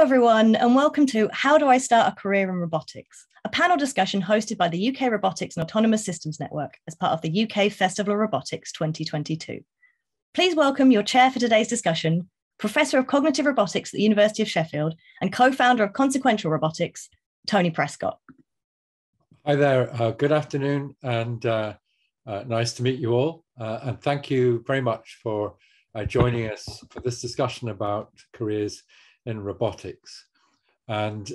everyone, and welcome to How Do I Start a Career in Robotics? A panel discussion hosted by the UK Robotics and Autonomous Systems Network as part of the UK Festival of Robotics 2022. Please welcome your chair for today's discussion, Professor of Cognitive Robotics at the University of Sheffield and co-founder of Consequential Robotics, Tony Prescott. Hi there, good afternoon, and nice to meet you all. And thank you very much for joining us for this discussion about careers in robotics. And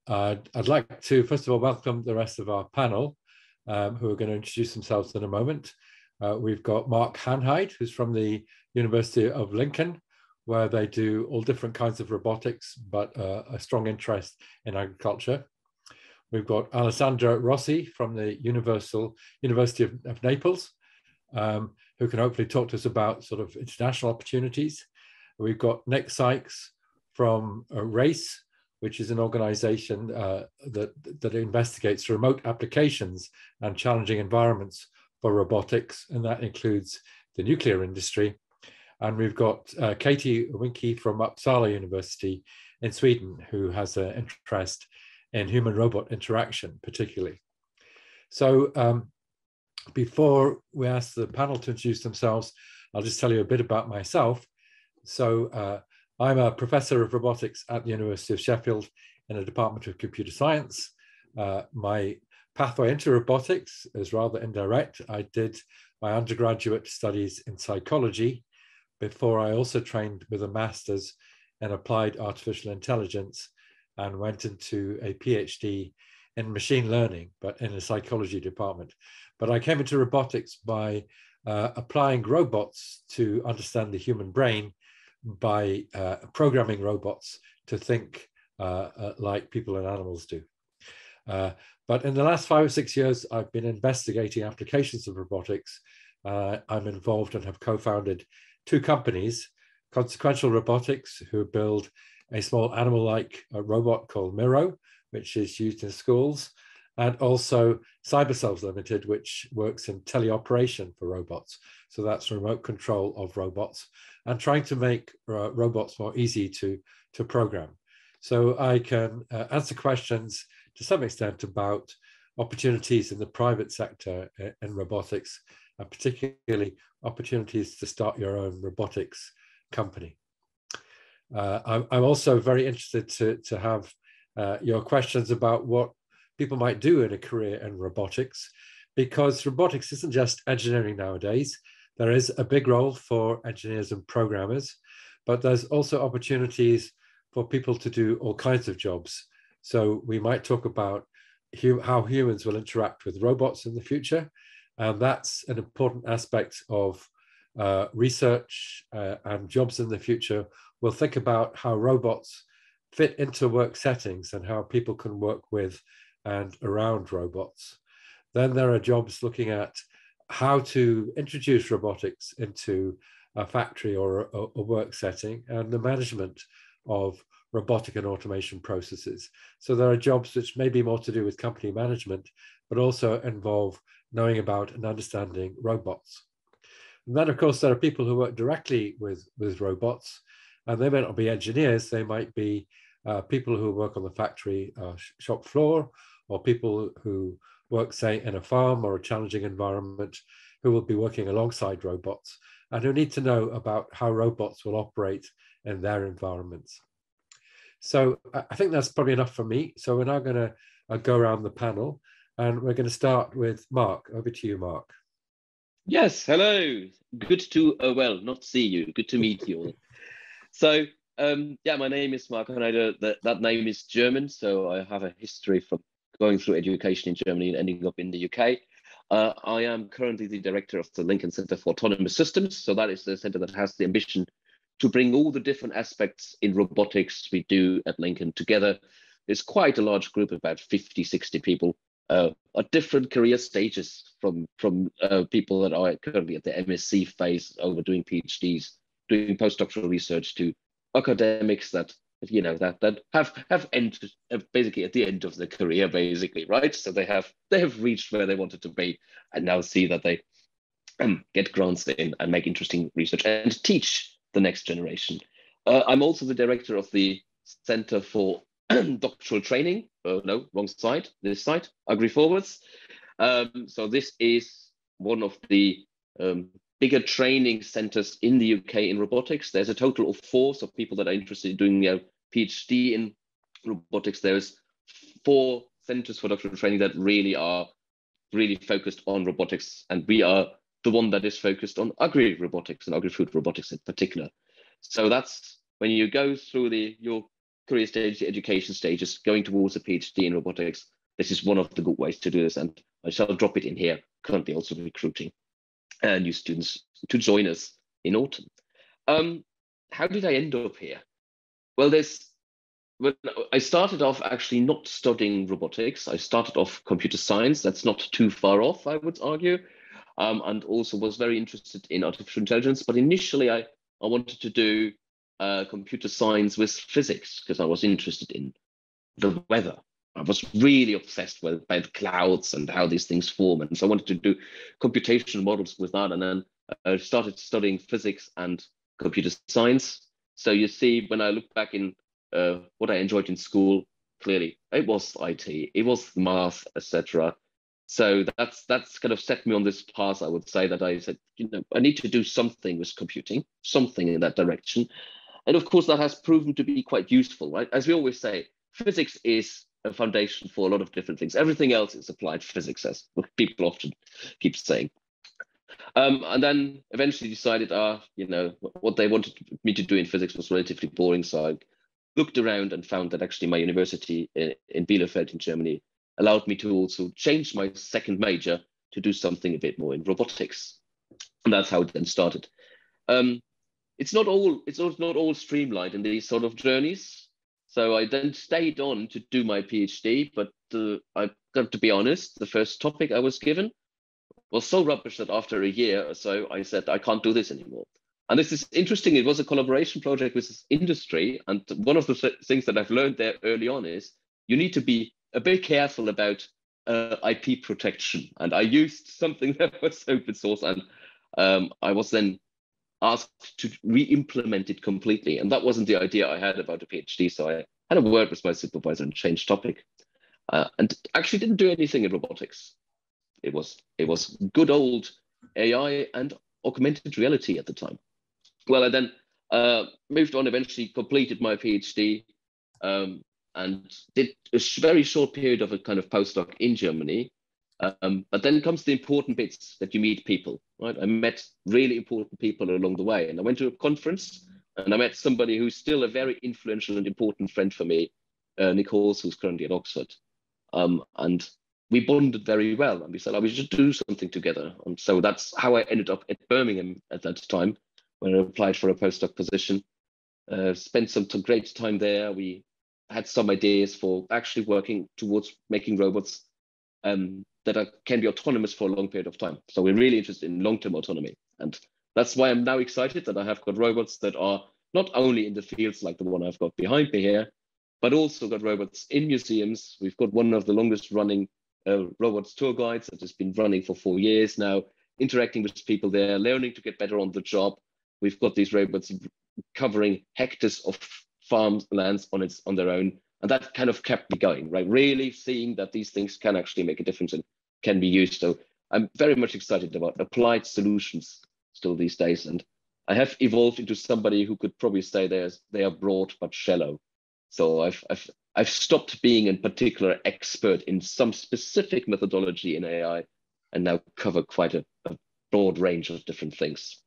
I'd like to, first of all, welcome the rest of our panel, who are going to introduce themselves in a moment. We've got Marc Hanheide, who's from the University of Lincoln, where they do all different kinds of robotics, but a strong interest in agriculture. We've got Alessandra Rossi from the University of Naples, who can hopefully talk to us about sort of international opportunities. We've got Nick Sykes from RACE, which is an organization that investigates remote applications and challenging environments for robotics, and that includes the nuclear industry. And we've got Katie Winkle from Uppsala University in Sweden, who has an interest in human-robot interaction particularly. So before we ask the panel to introduce themselves, I'll just tell you a bit about myself. So I'm a professor of robotics at the University of Sheffield in the Department of Computer Science. My pathway into robotics is rather indirect. I did my undergraduate studies in psychology before I also trained with a master's in applied artificial intelligence and went into a PhD in machine learning, but in a psychology department. But I came into robotics by applying robots to understand the human brain by programming robots to think like people and animals do. But in the last 5 or 6 years, I've been investigating applications of robotics. I'm involved and have co-founded 2 companies, Consequential Robotics, who build a small animal-like robot called Miro, which is used in schools, and also CyberCells Limited, which works in teleoperation for robots. So that's remote control of robots and trying to make robots more easy to program. So I can answer questions to some extent about opportunities in the private sector in robotics, and particularly opportunities to start your own robotics company. I'm also very interested to have your questions about what people might do in a career in robotics, because robotics isn't just engineering nowadays. There is a big role for engineers and programmers, but there's also opportunities for people to do all kinds of jobs. So we might talk about how humans will interact with robots in the future, and that's an important aspect of research and jobs in the future. We'll think about how robots fit into work settings and how people can work with and around robots. Then there are jobs looking at how to introduce robotics into a factory or a work setting and the management of robotic and automation processes. So there are jobs which may be more to do with company management, but also involve knowing about and understanding robots. And then, of course, there are people who work directly with robots, and they may not be engineers. They might be people who work on the factory shop floor, or people who work, say, in a farm or a challenging environment, who will be working alongside robots and who need to know about how robots will operate in their environments. So I think that's probably enough for me. So we're now going to go around the panel, and we're going to start with Marc. Over to you, Marc. Yes, hello. Good to, well, not see you. Good to meet you all. So, yeah, my name is Marc Hanheide. That name is German, so I have a history from going through education in Germany and ending up in the UK. I am currently the director of the Lincoln Center for Autonomous Systems. So that is the center that has the ambition to bring all the different aspects in robotics we do at Lincoln together. There's quite a large group, about 50, 60 people at different career stages, from people that are currently at the MSc phase over doing PhDs, doing postdoctoral research, to academics that have entered basically at the end of their career, basically, right? So they have reached where they wanted to be, and now see that they get grants in and make interesting research and teach the next generation. I'm also the director of the center for doctoral training. No, wrong side, this side, Agri-Forwards. So this is one of the bigger training centers in the UK in robotics. There's a total of 4, so people that are interested in doing a PhD in robotics, there's 4 centers for doctoral training that really are focused on robotics, and we are the one that is focused on agri-robotics and agri-food robotics in particular. So that's when you go through your career stage, the education stages, going towards a PhD in robotics, this is one of the good ways to do this, and I shall drop it in here. Currently also recruiting new students to join us in autumn. How did I end up here? Well, when I started off actually not studying robotics. I started off computer science. That's not too far off, I would argue, and also was very interested in artificial intelligence. But initially, I wanted to do computer science with physics because I was interested in the weather. I was really obsessed by the clouds and how these things form. And so I wanted to do computational models with that. And then I started studying physics and computer science. So you see, when I look back in what I enjoyed in school, clearly it was IT, it was math, etc. So that's kind of set me on this path. I would say that I said, I need to do something with computing, something in that direction. And of course, that has proven to be quite useful, right? As we always say, physics is a foundation for a lot of different things. Everything else is applied physics, as people often keep saying. And then eventually decided, what they wanted me to do in physics was relatively boring. So I looked around and found that actually my university in Bielefeld in Germany allowed me to also change my second major to do something a bit more in robotics. And that's how it then started. It's not all streamlined in these sort of journeys. So I then stayed on to do my PhD, but I've got to be honest, the first topic I was given was so rubbish that after a year or so, I said, I can't do this anymore. And this is interesting. It was a collaboration project with this industry. And one of the things that I've learned there early on is you need to be a bit careful about IP protection. And I used something that was open source, and I was then asked to re-implement it completely. And that wasn't the idea I had about a PhD. So I had a word with my supervisor and changed topic. And actually didn't do anything in robotics. It was good old AI and augmented reality at the time. Well, I then moved on, eventually completed my PhD, and did a very short period of a kind of postdoc in Germany. But then comes the important bits that you meet people, right? I met really important people along the way, and I went to a conference and I met somebody who's still a very influential and important friend for me, Nick Halls, who's currently at Oxford. And we bonded very well, and we said, we should do something together. And so that's how I ended up at Birmingham at that time, when I applied for a postdoc position. Spent some great time there. We had some ideas for actually working towards making robots that can be autonomous for a long period of time. So we're really interested in long-term autonomy. And that's why I'm now excited that I have got robots that are not only in the fields like the one I've got behind me here, but also got robots in museums. We've got one of the longest running robots tour guides that has been running for 4 years now, interacting with people there, learning to get better on the job. We've got these robots covering hectares of farmlands on their own. And that kind of kept me going, right? Really seeing that these things can actually make a difference and can be used. So I'm very much excited about applied solutions still these days. And I have evolved into somebody who could probably say they are broad but shallow. So I've stopped being a particular expert in some specific methodology in AI and now cover quite a broad range of different things.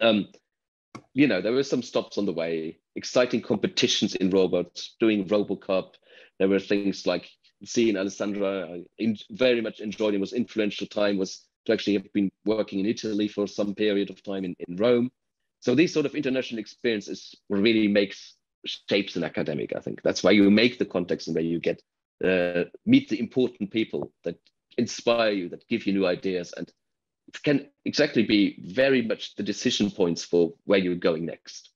There were some stops on the way, exciting competitions in robots, doing RoboCup. There were things like seeing Alessandra, I very much enjoyed. It was influential time, was to actually have been working in Italy for some period of time in Rome. So these sort of international experiences really shapes an academic, I think. That's why you make the context and where you get meet the important people that inspire you, that give you new ideas, and it can exactly be very much the decision points for where you're going next.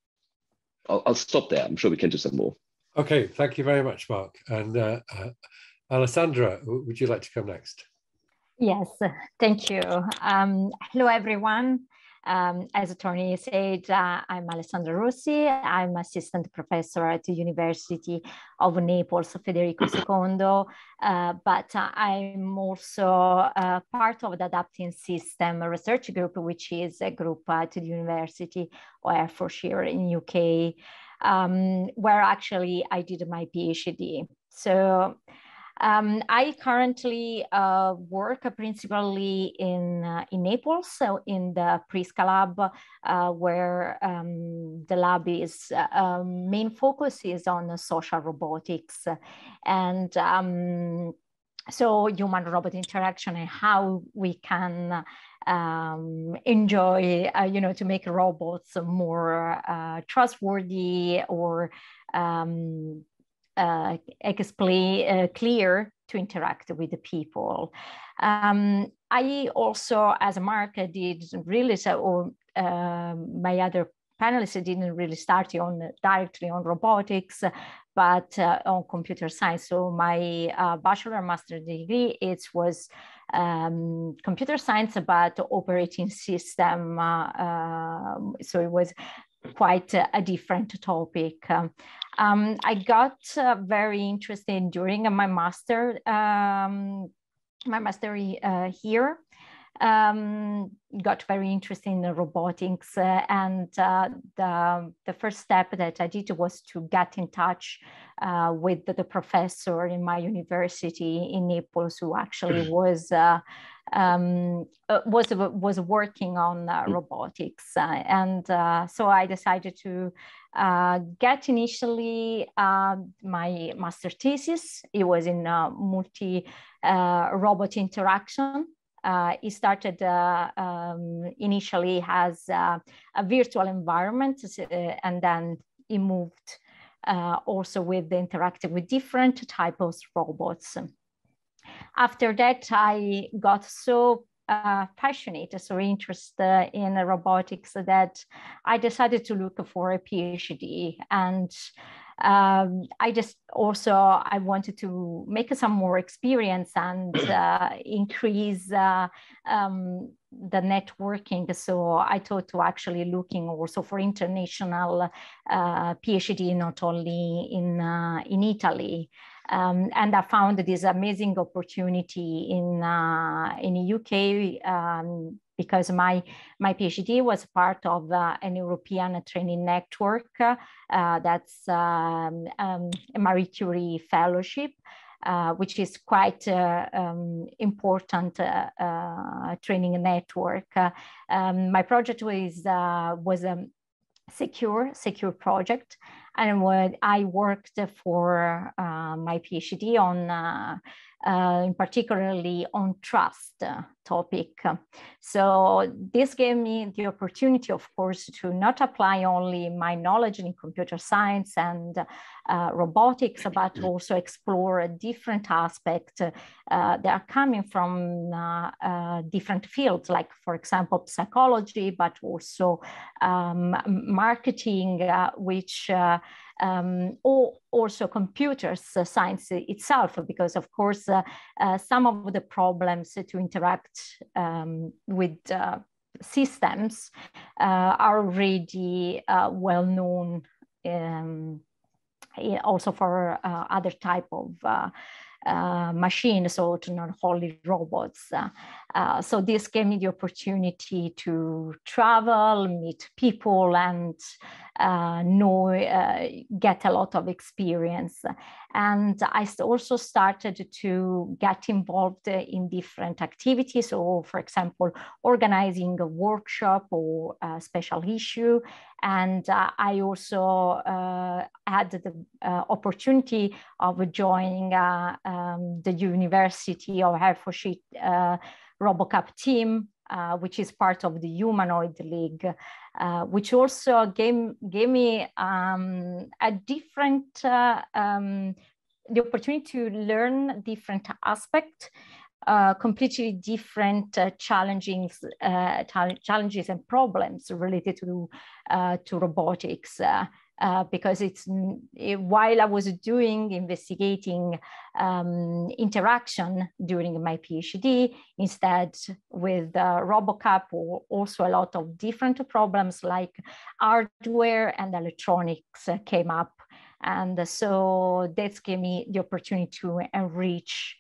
I'll stop there. I'm sure we can do some more. Okay, thank you very much, Marc. And Alessandra, would you like to come next? Yes, thank you. Hello, everyone. As Tony said, I'm Alessandra Rossi. I'm assistant professor at the University of Naples, Federico II, but I'm also part of the Adapting System Research Group, which is a group at the University of Hertfordshire in UK, where actually I did my PhD. So I currently work principally in Naples, so in the PRISCA lab, where the lab is main focus is on social robotics and so human-robot interaction and how we can enjoy, to make robots more trustworthy or clear to interact with the people. I also, as Marc, did really my other panelists didn't really start directly on robotics, but on computer science. So my bachelor master degree, it was computer science, but operating system. So it was quite a different topic. I got very interested during my master here. Got very interested in robotics, and the first step that I did was to get in touch with the professor in my university in Naples, who actually was working on robotics, and so I decided to get initially my master thesis. It was in multi-robot interaction. It started initially as a virtual environment, and then it moved also with the interactive with different types of robots. After that, I got so passionate, so interested in robotics that I decided to look for a PhD. And I wanted to make some more experience and increase the networking. So I thought to actually looking also for international PhD, not only in Italy. And I found this amazing opportunity in UK because my PhD was part of an European training network that's a Marie Curie fellowship, which is quite important training network. My project was a secure project, and when I worked for my PhD on particularly on trust topic. So this gave me the opportunity, of course, to not apply only my knowledge in computer science and robotics, but also explore different aspects that are coming from different fields, like, for example, psychology, but also marketing, which also computer science itself, because of course some of the problems to interact with systems are already well known, also for other type of machines, so not only robots. So this gave me the opportunity to travel, meet people, and get a lot of experience. And I also started to get involved in different activities. So, for example, organizing a workshop or a special issue. And I also had the opportunity of joining the University of Hertfordshire RoboCup team, which is part of the Humanoid League, which also gave me a different, the opportunity to learn different aspects, completely different challenges and problems related to robotics. because while I was investigating interaction during my PhD, instead with RoboCup, or also a lot of different problems like hardware and electronics came up. And so that gave me the opportunity to enrich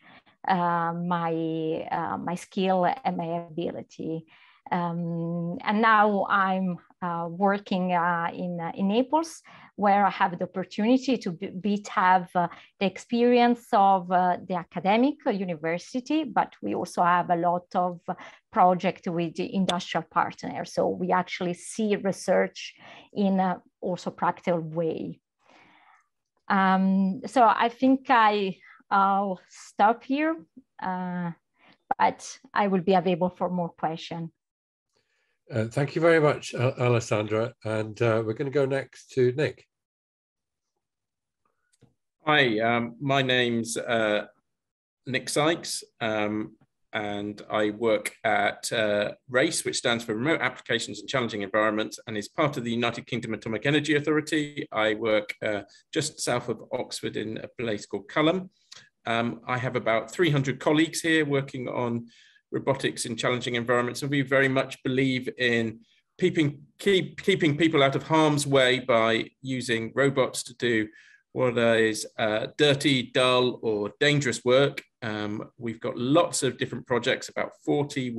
my skill and my ability. And now I'm working in Naples, where I have the opportunity to have the experience of the academic university, but we also have a lot of projects with the industrial partners. So we actually see research in a also practical way. So I think I'll stop here, but I will be available for more questions. Thank you very much, Alessandra. And we're going to go next to Nick. Hi, my name's Nick Sykes, and I work at RACE, which stands for Remote Applications in Challenging Environments, and is part of the United Kingdom Atomic Energy Authority. I work just south of Oxford in a place called Culham. I have about 300 colleagues here working on robotics in challenging environments, and we very much believe in keeping people out of harm's way by using robots to do what is dirty, dull, or dangerous work. We've got lots of different projects, about 40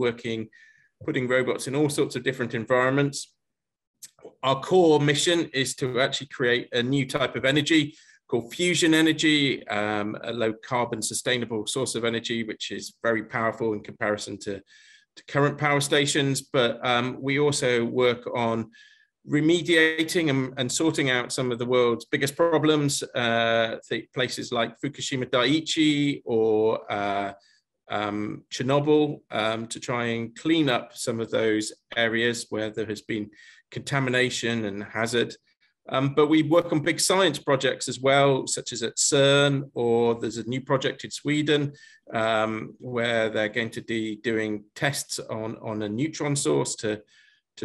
putting robots in all sorts of different environments. Our core mission is to actually create a new type of energy called fusion energy, a low carbon sustainable source of energy, which is very powerful in comparison to current power stations. But we also work on remediating and sorting out some of the world's biggest problems, places like Fukushima Daiichi or Chernobyl, to try and clean up some of those areas where there has been contamination and hazard. But we work on big science projects as well, such as at CERN, or there's a new project in Sweden where they're going to be doing tests on a neutron source to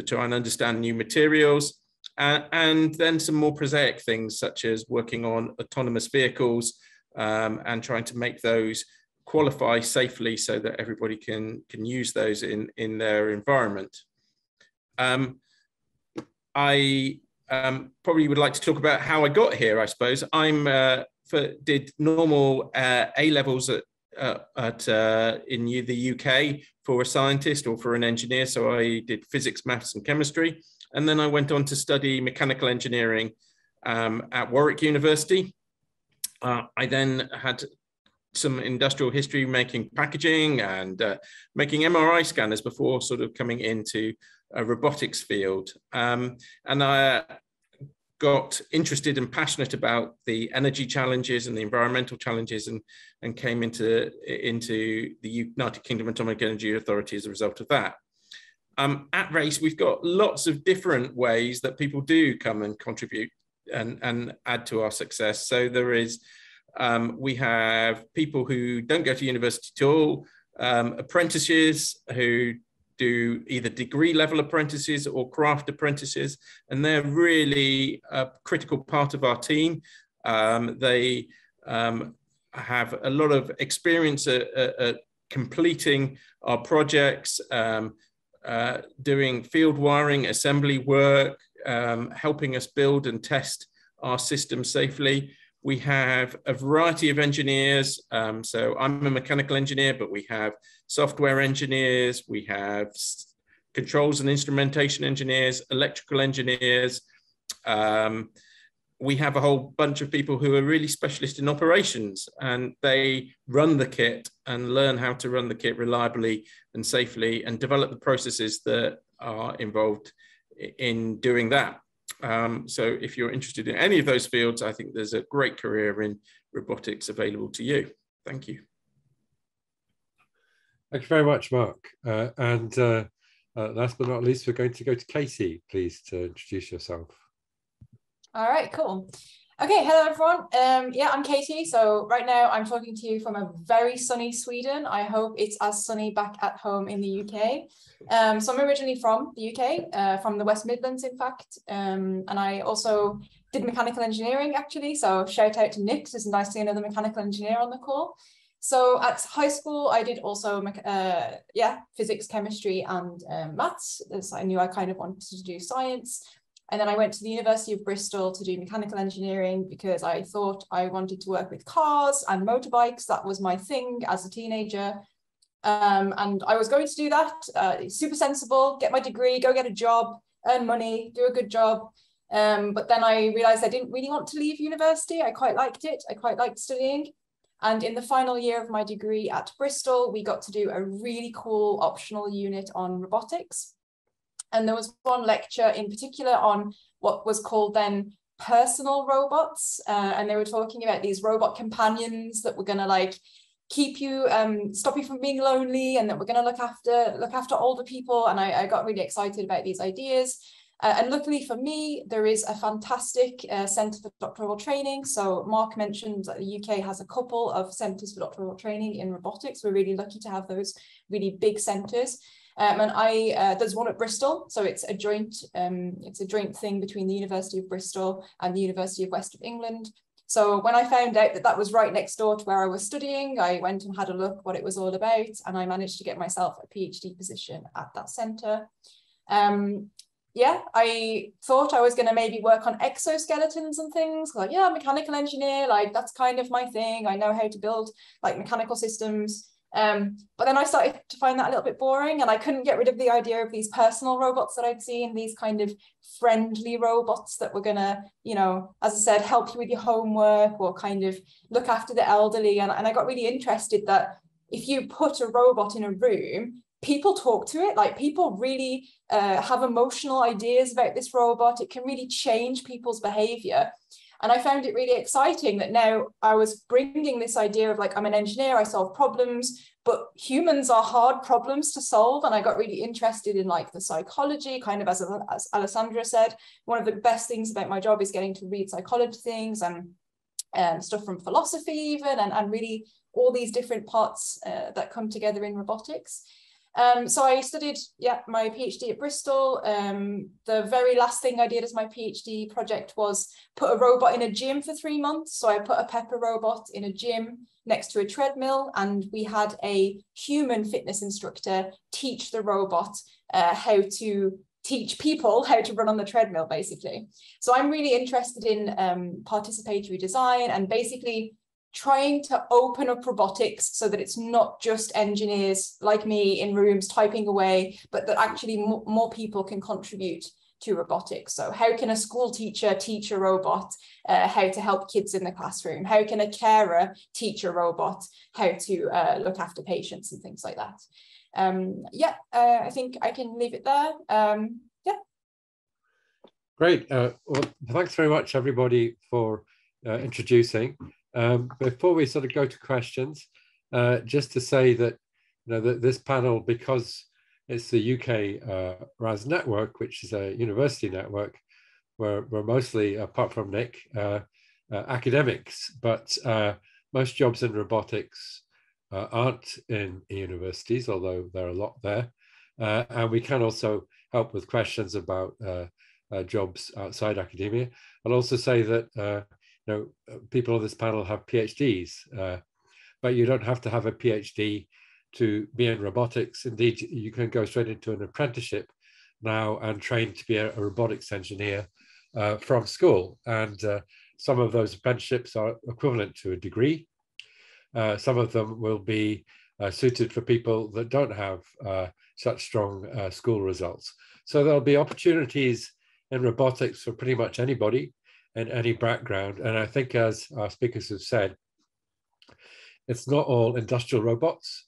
try and understand new materials. And then some more prosaic things, such as working on autonomous vehicles and trying to make those qualify safely so that everybody can use those in their environment. I probably would like to talk about how I got here, I suppose. Did normal A-levels in the UK for a scientist or for an engineer. So I did physics, maths, and chemistry. And then I went on to study mechanical engineering at Warwick University. I then had some industrial history making packaging and making MRI scanners before sort of coming into a robotics field. And I got interested and passionate about the energy challenges and the environmental challenges, and came into the United Kingdom Atomic Energy Authority as a result of that. At RACE, we've got lots of different ways that people do come and contribute and add to our success. So there is, we have people who don't go to university at all, apprentices who do either degree level apprentices or craft apprentices, and they're really a critical part of our team. They have a lot of experience at completing our projects, doing field wiring, assembly work, helping us build and test our system safely. We have a variety of engineers. So I'm a mechanical engineer, but we have software engineers, we have controls and instrumentation engineers, electrical engineers. We have a whole bunch of people who are really specialists in operations, and they run the kit and learn how to run the kit reliably and safely and develop the processes that are involved in doing that. So if you're interested in any of those fields, I think there's a great career in robotics available to you. Thank you. Thank you very much, Marc. And last but not least, we're going to go to Katie, please, to introduce yourself. All right, cool. Okay, hello everyone. Yeah, I'm Katie. So right now I'm talking to you from a very sunny Sweden. I hope it's as sunny back at home in the UK. So I'm originally from the UK, from the West Midlands, in fact. And I also did mechanical engineering actually. So shout out to Nick, it's nice to see another mechanical engineer on the call. So at high school, I did also, physics, chemistry, and maths. So I knew I kind of wanted to do science. And then I went to the University of Bristol to do mechanical engineering because I thought I wanted to work with cars and motorbikes. That was my thing as a teenager. And I was going to do that, super sensible, get my degree, go get a job, earn money, do a good job. But then I realized I didn't really want to leave university. I quite liked it. I quite liked studying. And in the final year of my degree at Bristol, we got to do a really cool optional unit on robotics. And there was one lecture in particular on what was called then personal robots. And they were talking about these robot companions that were going to like keep you, stop you from being lonely, and that we're going to look after older people. And I got really excited about these ideas. And luckily for me, there is a fantastic centre for doctoral training. So Marc mentioned that the UK has a couple of centres for doctoral training in robotics. We're really lucky to have those really big centres. And there's one at Bristol, so it's a joint thing between the University of Bristol and the University of West of England. So when I found out that that was right next door to where I was studying, I went and had a look what it was all about, and I managed to get myself a PhD position at that centre. Yeah, I thought I was going to maybe work on exoskeletons and things, like, yeah, mechanical engineer, like that's kind of my thing. I know how to build like mechanical systems. But then I started to find that a little bit boring, and I couldn't get rid of the idea of these personal robots that I'd seen, these kind of friendly robots that were gonna, you know, as I said, help you with your homework or kind of look after the elderly. And I got really interested that if you put a robot in a room, people talk to it, like people really have emotional ideas about this robot. It can really change people's behavior. And I found it really exciting that now I was bringing this idea of like, I'm an engineer, I solve problems, but humans are hard problems to solve. And I got really interested in like the psychology, kind of as Alessandra said, one of the best things about my job is getting to read psychology things and stuff from philosophy even, and really all these different parts that come together in robotics. So I studied, my PhD at Bristol. The very last thing I did as my PhD project was put a robot in a gym for 3 months. So I put a Pepper robot in a gym next to a treadmill, and we had a human fitness instructor teach the robot how to teach people how to run on the treadmill, basically. So I'm really interested in participatory design and basically trying to open up robotics so that it's not just engineers like me in rooms typing away, but that actually more people can contribute to robotics. So how can a school teacher teach a robot how to help kids in the classroom? How can a carer teach a robot how to look after patients and things like that? I think I can leave it there. Great. Well, thanks very much, everybody, for introducing. Before we sort of go to questions, just to say that, that this panel, because it's the UK-RAS Network, which is a university network, we're mostly, apart from Nick, academics, but most jobs in robotics aren't in universities, although there are a lot there. And we can also help with questions about jobs outside academia. I'll also say that people on this panel have PhDs, but you don't have to have a PhD to be in robotics. Indeed, you can go straight into an apprenticeship now and train to be a robotics engineer from school. And some of those apprenticeships are equivalent to a degree. Some of them will be suited for people that don't have such strong school results. So there'll be opportunities in robotics for pretty much anybody in any background. And I think, as our speakers have said, it's not all industrial robots,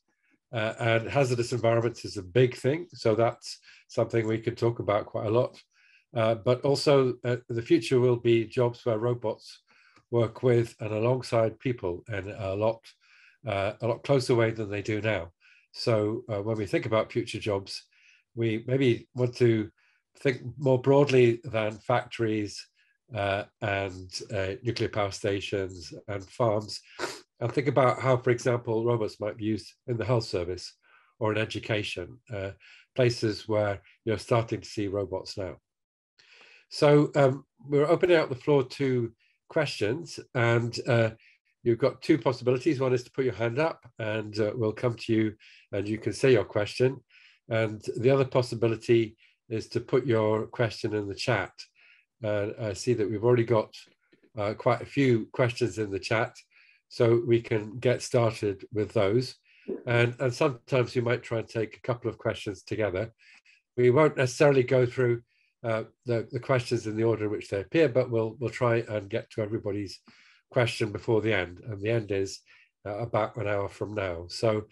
and hazardous environments is a big thing. So that's something we can talk about quite a lot. But also the future will be jobs where robots work with and alongside people in a lot closer way than they do now. So when we think about future jobs, we maybe want to think more broadly than factories and nuclear power stations and farms, and think about how, for example, robots might be used in the health service or in education, places where you're starting to see robots now. So we're opening out the floor to questions, and you've got two possibilities. One is to put your hand up, and we'll come to you and you can say your question. And the other possibility is to put your question in the chat. I see that we've already got quite a few questions in the chat, so we can get started with those. And sometimes you might try and take a couple of questions together. We won't necessarily go through the questions in the order in which they appear, but we'll try and get to everybody's question before the end. And the end is about an hour from now. So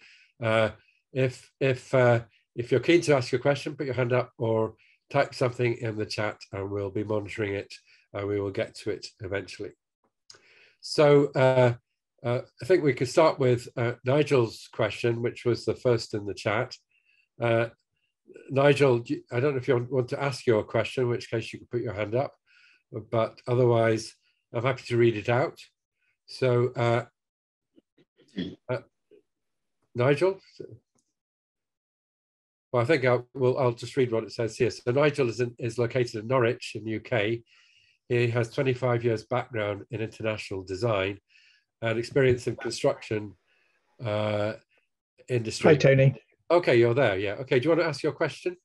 if you're keen to ask a question, put your hand up or type something in the chat, and we'll be monitoring it, and we will get to it eventually. So I think we could start with Nigel's question, which was the first in the chat. Nigel, I don't know if you want to ask your question, in which case you can put your hand up, but otherwise I'm happy to read it out. So Nigel? Well, I think I'll just read what it says here. So Nigel is located in Norwich in the UK. He has 25 years background in international design and experience in construction industry. Hi, Tony. Okay, you're there, yeah. Okay, do you want to ask your question?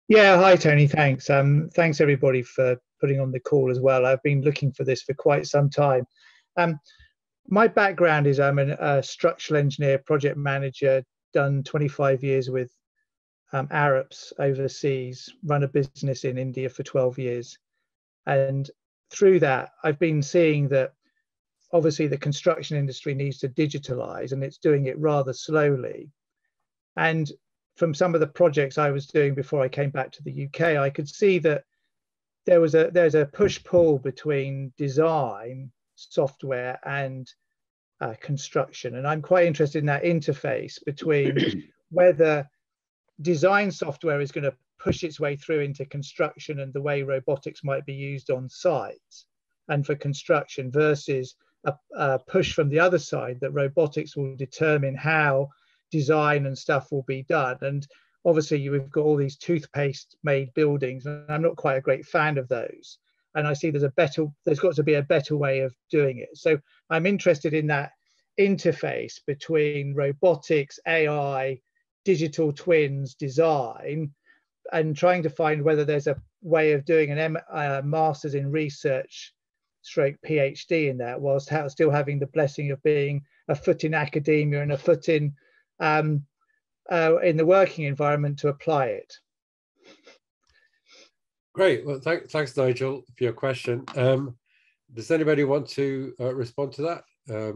Yeah, hi, Tony, thanks. Thanks, everybody, for putting on the call as well. I've been looking for this for quite some time. My background is I'm a structural engineer, project manager, done 25 years with Arabs overseas, run a business in India for 12 years. And through that, I've been seeing that obviously the construction industry needs to digitalize, and it's doing it rather slowly. And from some of the projects I was doing before I came back to the UK, I could see that there's a push-pull between design, software, and construction. And I'm quite interested in that interface between whether design software is going to push its way through into construction and the way robotics might be used on sites and for construction, versus a push from the other side that robotics will determine how design and stuff will be done. And obviously you've got all these toothpaste made buildings, and I'm not quite a great fan of those. And I see there's got to be a better way of doing it. So I'm interested in that interface between robotics, AI, digital twins, design, and trying to find whether there's a way of doing a master's in research / PhD in that, whilst still having the blessing of being a foot in academia and a foot in the working environment to apply it. Great. Well, thanks, Nigel, for your question. Does anybody want to respond to that?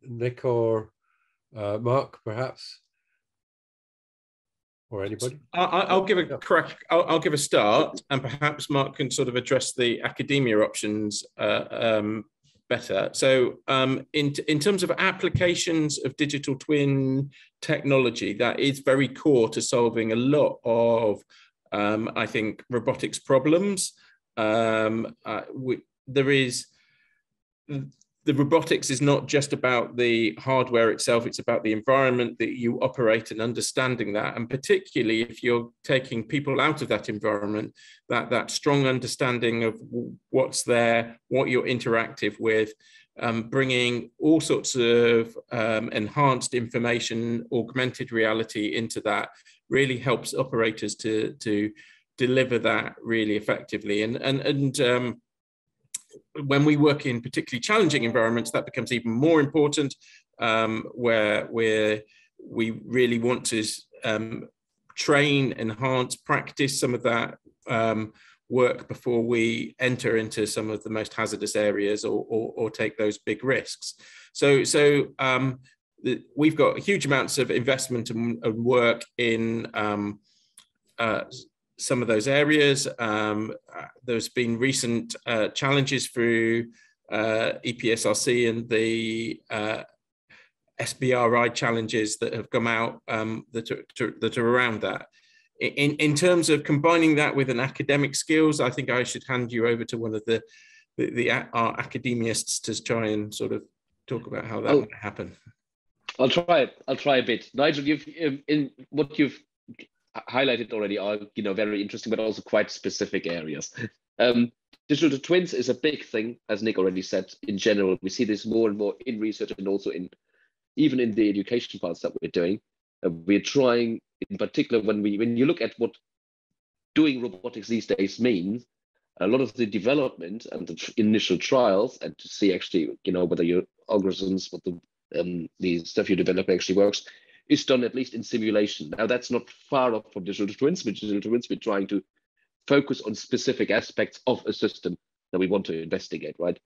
Nick or Marc, perhaps, or anybody? I'll give a start, and perhaps Marc can sort of address the academia options better. So in terms of applications of digital twin technology, that is very core to solving a lot of I think robotics problems. The robotics is not just about the hardware itself, it's about the environment that you operate and understanding that. And particularly if you're taking people out of that environment, that strong understanding of what's there, what you're interactive with, bringing all sorts of enhanced information, augmented reality into that really helps operators to deliver that really effectively. And when we work in particularly challenging environments, that becomes even more important, where we really want to train, enhance, practice some of that work before we enter into some of the most hazardous areas or take those big risks. So we've got huge amounts of investment and work in some of those areas. There's been recent challenges through EPSRC and the SBRI challenges that have come out that are around that. In terms of combining that with an academic skills, I think I should hand you over to one of our academists to try and sort of talk about how that might happen. I'll try a bit. Nigel, in what you've highlighted already are very interesting, but also quite specific areas. Digital twins is a big thing, as Nick already said. In general, we see this more and more in research and also even in the education parts that we're doing. We're trying, in particular, when you look at what doing robotics these days means, a lot of the development and the initial trials, and to see actually, whether your algorithms, what the stuff you develop actually works, is done at least in simulation. Now, that's not far off from digital twins. With digital twins, we're trying to focus on specific aspects of a system that we want to investigate, right?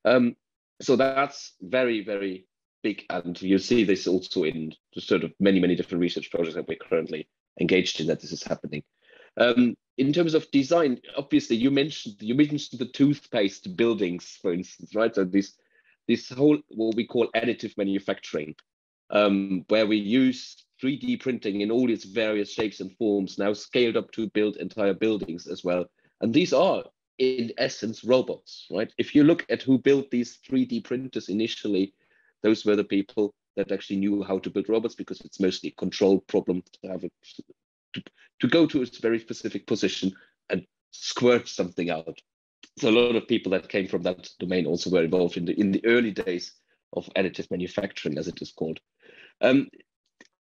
So that's very, very big. And you see this also in the sort of many, many different research projects that we're currently engaged in, that this is happening. In terms of design, obviously, you mentioned the toothpaste buildings, for instance, right? So this whole, what we call additive manufacturing, where we use 3D printing in all its various shapes and forms, now scaled up to build entire buildings as well. And these are, in essence, robots, right? If you look at who built these 3D printers initially, those were the people that actually knew how to build robots, because it's mostly a control problem to have it to go to a very specific position and squirt something out. So a lot of people that came from that domain also were involved in the early days of additive manufacturing, as it is called.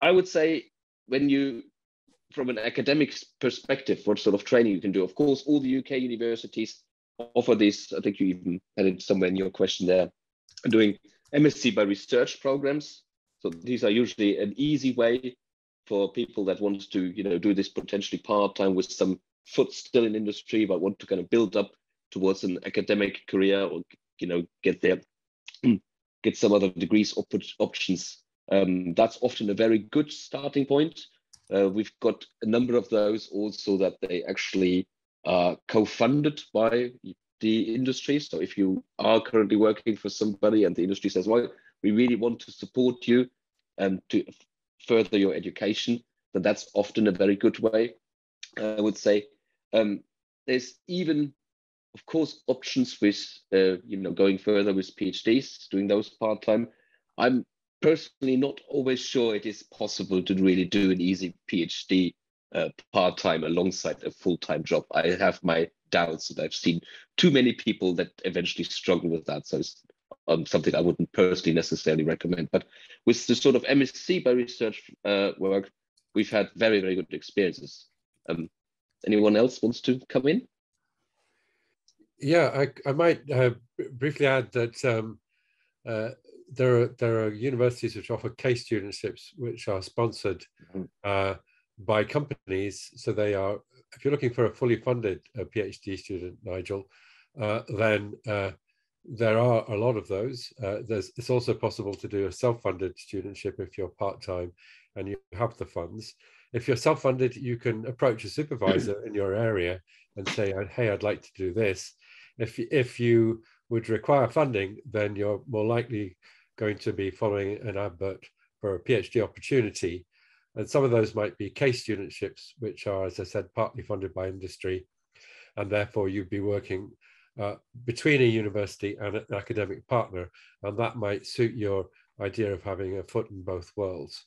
I would say, from an academic perspective, what sort of training you can do, of course, all the UK universities offer this. I think you even had it somewhere in your question there, doing MSc by research programs. So these are usually an easy way for people that want to, do this potentially part-time with some foot still in industry, but want to kind of build up towards an academic career, or, get some other degrees options. That's often a very good starting point. We've got a number of those also that they actually are co-funded by the industry. So if you are currently working for somebody and the industry says, well, we really want to support you to further your education, then that's often a very good way, I would say. There's even, of course, options with, going further with PhDs, doing those part-time. I'm personally not always sure it is possible to really do an easy PhD part-time alongside a full-time job. I have my doubts, and I've seen too many people that eventually struggle with that. So it's something I wouldn't personally necessarily recommend. But with the sort of MSc by research work, we've had very, very good experiences. Anyone else wants to come in? Yeah, I might briefly add that there are universities which offer case studentships, which are sponsored by companies. So they are, if you're looking for a fully funded PhD student, Nigel, then there are a lot of those. It's also possible to do a self-funded studentship if you're part-time and you have the funds. If you're self-funded, you can approach a supervisor in your area and say, hey, I'd like to do this. If you would require funding, then you're more likely going to be following an advert for a PhD opportunity. And some of those might be case studentships, which are, as I said, partly funded by industry. And therefore you'd be working between a university and an academic partner. And that might suit your idea of having a foot in both worlds.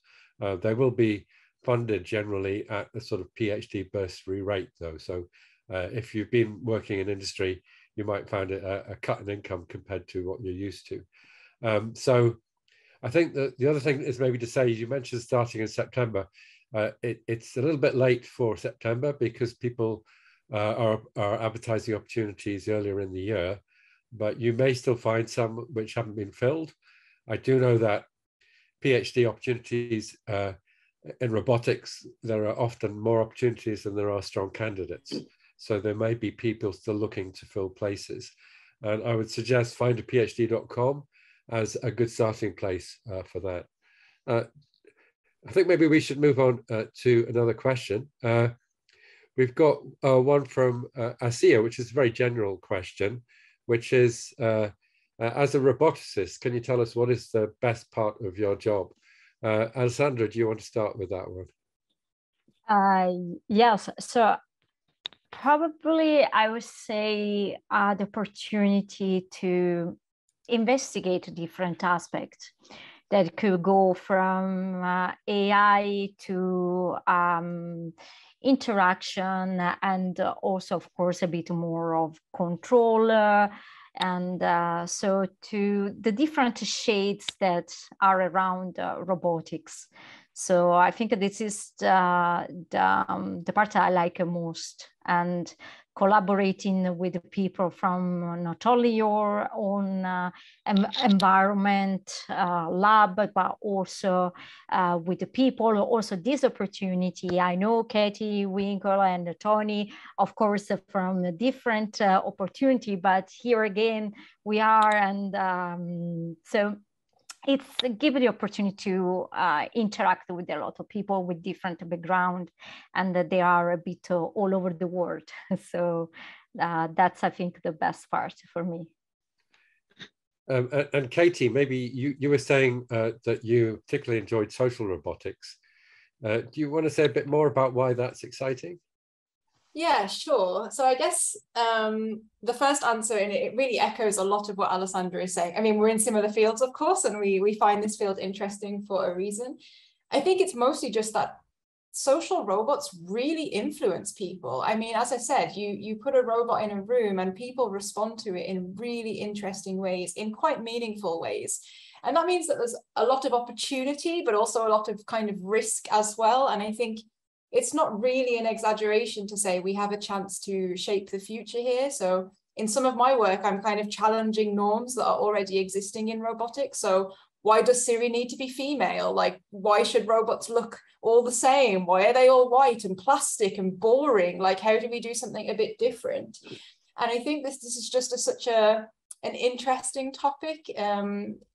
They will be funded generally at the sort of PhD bursary rate though. So if you've been working in industry, you might find it a cut in income compared to what you're used to. So I think that the other thing is maybe to say, you mentioned starting in September. It's a little bit late for September because people are advertising opportunities earlier in the year, but you may still find some which haven't been filled. I do know that PhD opportunities in robotics, there are often more opportunities than there are strong candidates. So there may be people still looking to fill places. And I would suggest findaphd.com as a good starting place for that. I think maybe we should move on to another question. We've got one from Asia, which is a very general question, which is, as a roboticist, can you tell us what is the best part of your job? Alessandra, do you want to start with that one? Yes, so probably I would say the opportunity to investigate different aspects that could go from AI to interaction, and also, of course, a bit more of control. And so to the different shades that are around robotics. So I think this is the part I like most, and collaborating with people from not only your own environment, lab, but also with the people, also this opportunity. I know Katie, Winkle, and Tony, of course, from a different opportunity, but here again, we are, and so it's given the opportunity to interact with a lot of people with different background, and that they are a bit all over the world. So that's, I think, the best part for me. And Katie, maybe you were saying that you particularly enjoyed social robotics. Do you want to say a bit more about why that's exciting? Yeah, sure. So I guess the first answer, and it really echoes a lot of what Alessandra is saying. I mean, we're in similar fields, of course, and we find this field interesting for a reason. I think it's mostly just that social robots really influence people. I mean, as I said, you put a robot in a room and people respond to it in really interesting ways, in quite meaningful ways. And that means that there's a lot of opportunity, but also a lot of kind of risk as well. And I think it's not really an exaggeration to say we have a chance to shape the future here. So in some of my work, I'm kind of challenging norms that are already existing in robotics. So why does Siri need to be female? Like, why should robots look all the same? Why are they all white and plastic and boring? Like, how do we do something a bit different? And I think this is just such an interesting topic.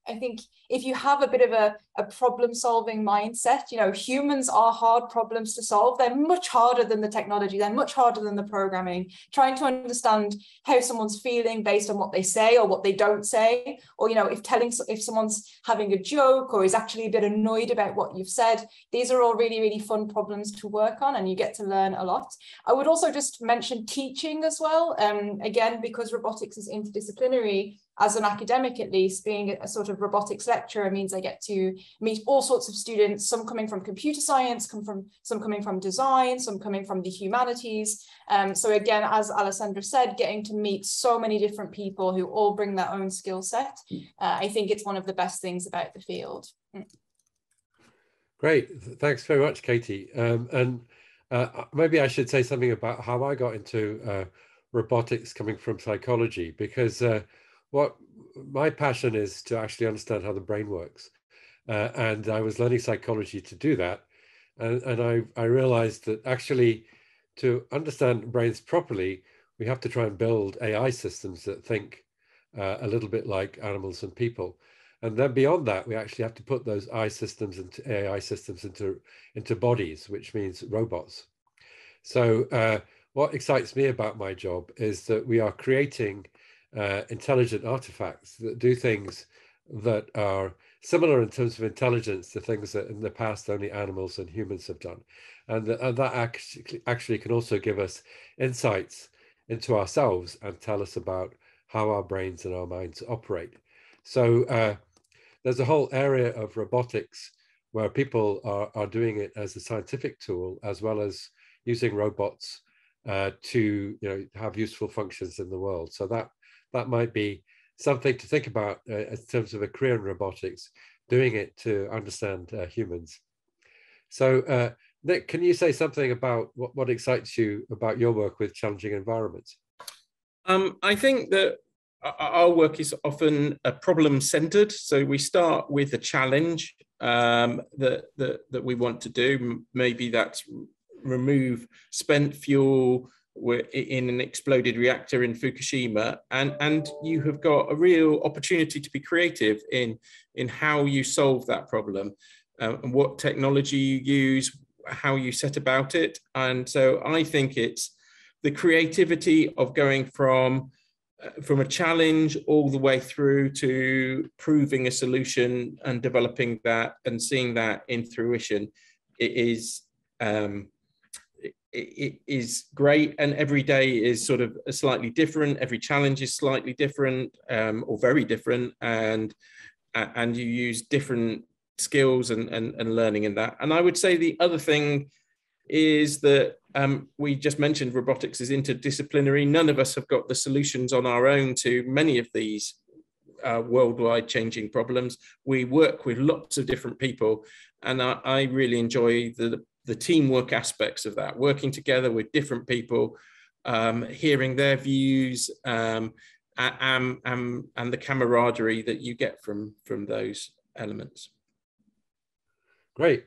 I think if you have a bit of a problem-solving mindset, you know, humans are hard problems to solve. They're much harder than the technology. They're much harder than the programming. Trying to understand how someone's feeling based on what they say or what they don't say, or, you know, if someone's having a joke or is actually a bit annoyed about what you've said, these are all really, really fun problems to work on, and you get to learn a lot. I would also just mention teaching as well. Again, because robotics is interdisciplinary, as an academic, at least, being a sort of robotics lecturer means I get to meet all sorts of students, some coming from computer science, some coming from design, some coming from the humanities. So again, as Alessandra said, getting to meet so many different people who all bring their own skill set, I think it's one of the best things about the field. Great, thanks very much, Katie. And maybe I should say something about how I got into robotics coming from psychology, because what my passion is to actually understand how the brain works. And I was learning psychology to do that. And I realized that actually to understand brains properly, we have to try and build AI systems that think a little bit like animals and people. And then beyond that, we actually have to put those AI systems into bodies, which means robots. So what excites me about my job is that we are creating intelligent artifacts that do things that are similar in terms of intelligence to things that in the past only animals and humans have done. And that actually can also give us insights into ourselves and tell us about how our brains and our minds operate. So there's a whole area of robotics where people are doing it as a scientific tool, as well as using robots to have useful functions in the world. So that might be something to think about in terms of a career in robotics, doing it to understand humans. So Nick, can you say something about what excites you about your work with challenging environments? I think that our work is often problem-centered. So we start with a challenge that we want to do. Maybe that's remove spent fuel in an exploded reactor in Fukushima, and you have got a real opportunity to be creative in how you solve that problem, and what technology you use, how you set about it. And so I think it's the creativity of going from a challenge all the way through to proving a solution and developing that and seeing that in fruition. It is great, and every day is sort of slightly different. Every challenge is slightly different, or very different, and you use different skills and learning in that. And I would say the other thing is that we just mentioned robotics is interdisciplinary. None of us have got the solutions on our own to many of these worldwide changing problems. We work with lots of different people, and I really enjoy the teamwork aspects of that, working together with different people, hearing their views, and the camaraderie that you get from those elements. Great.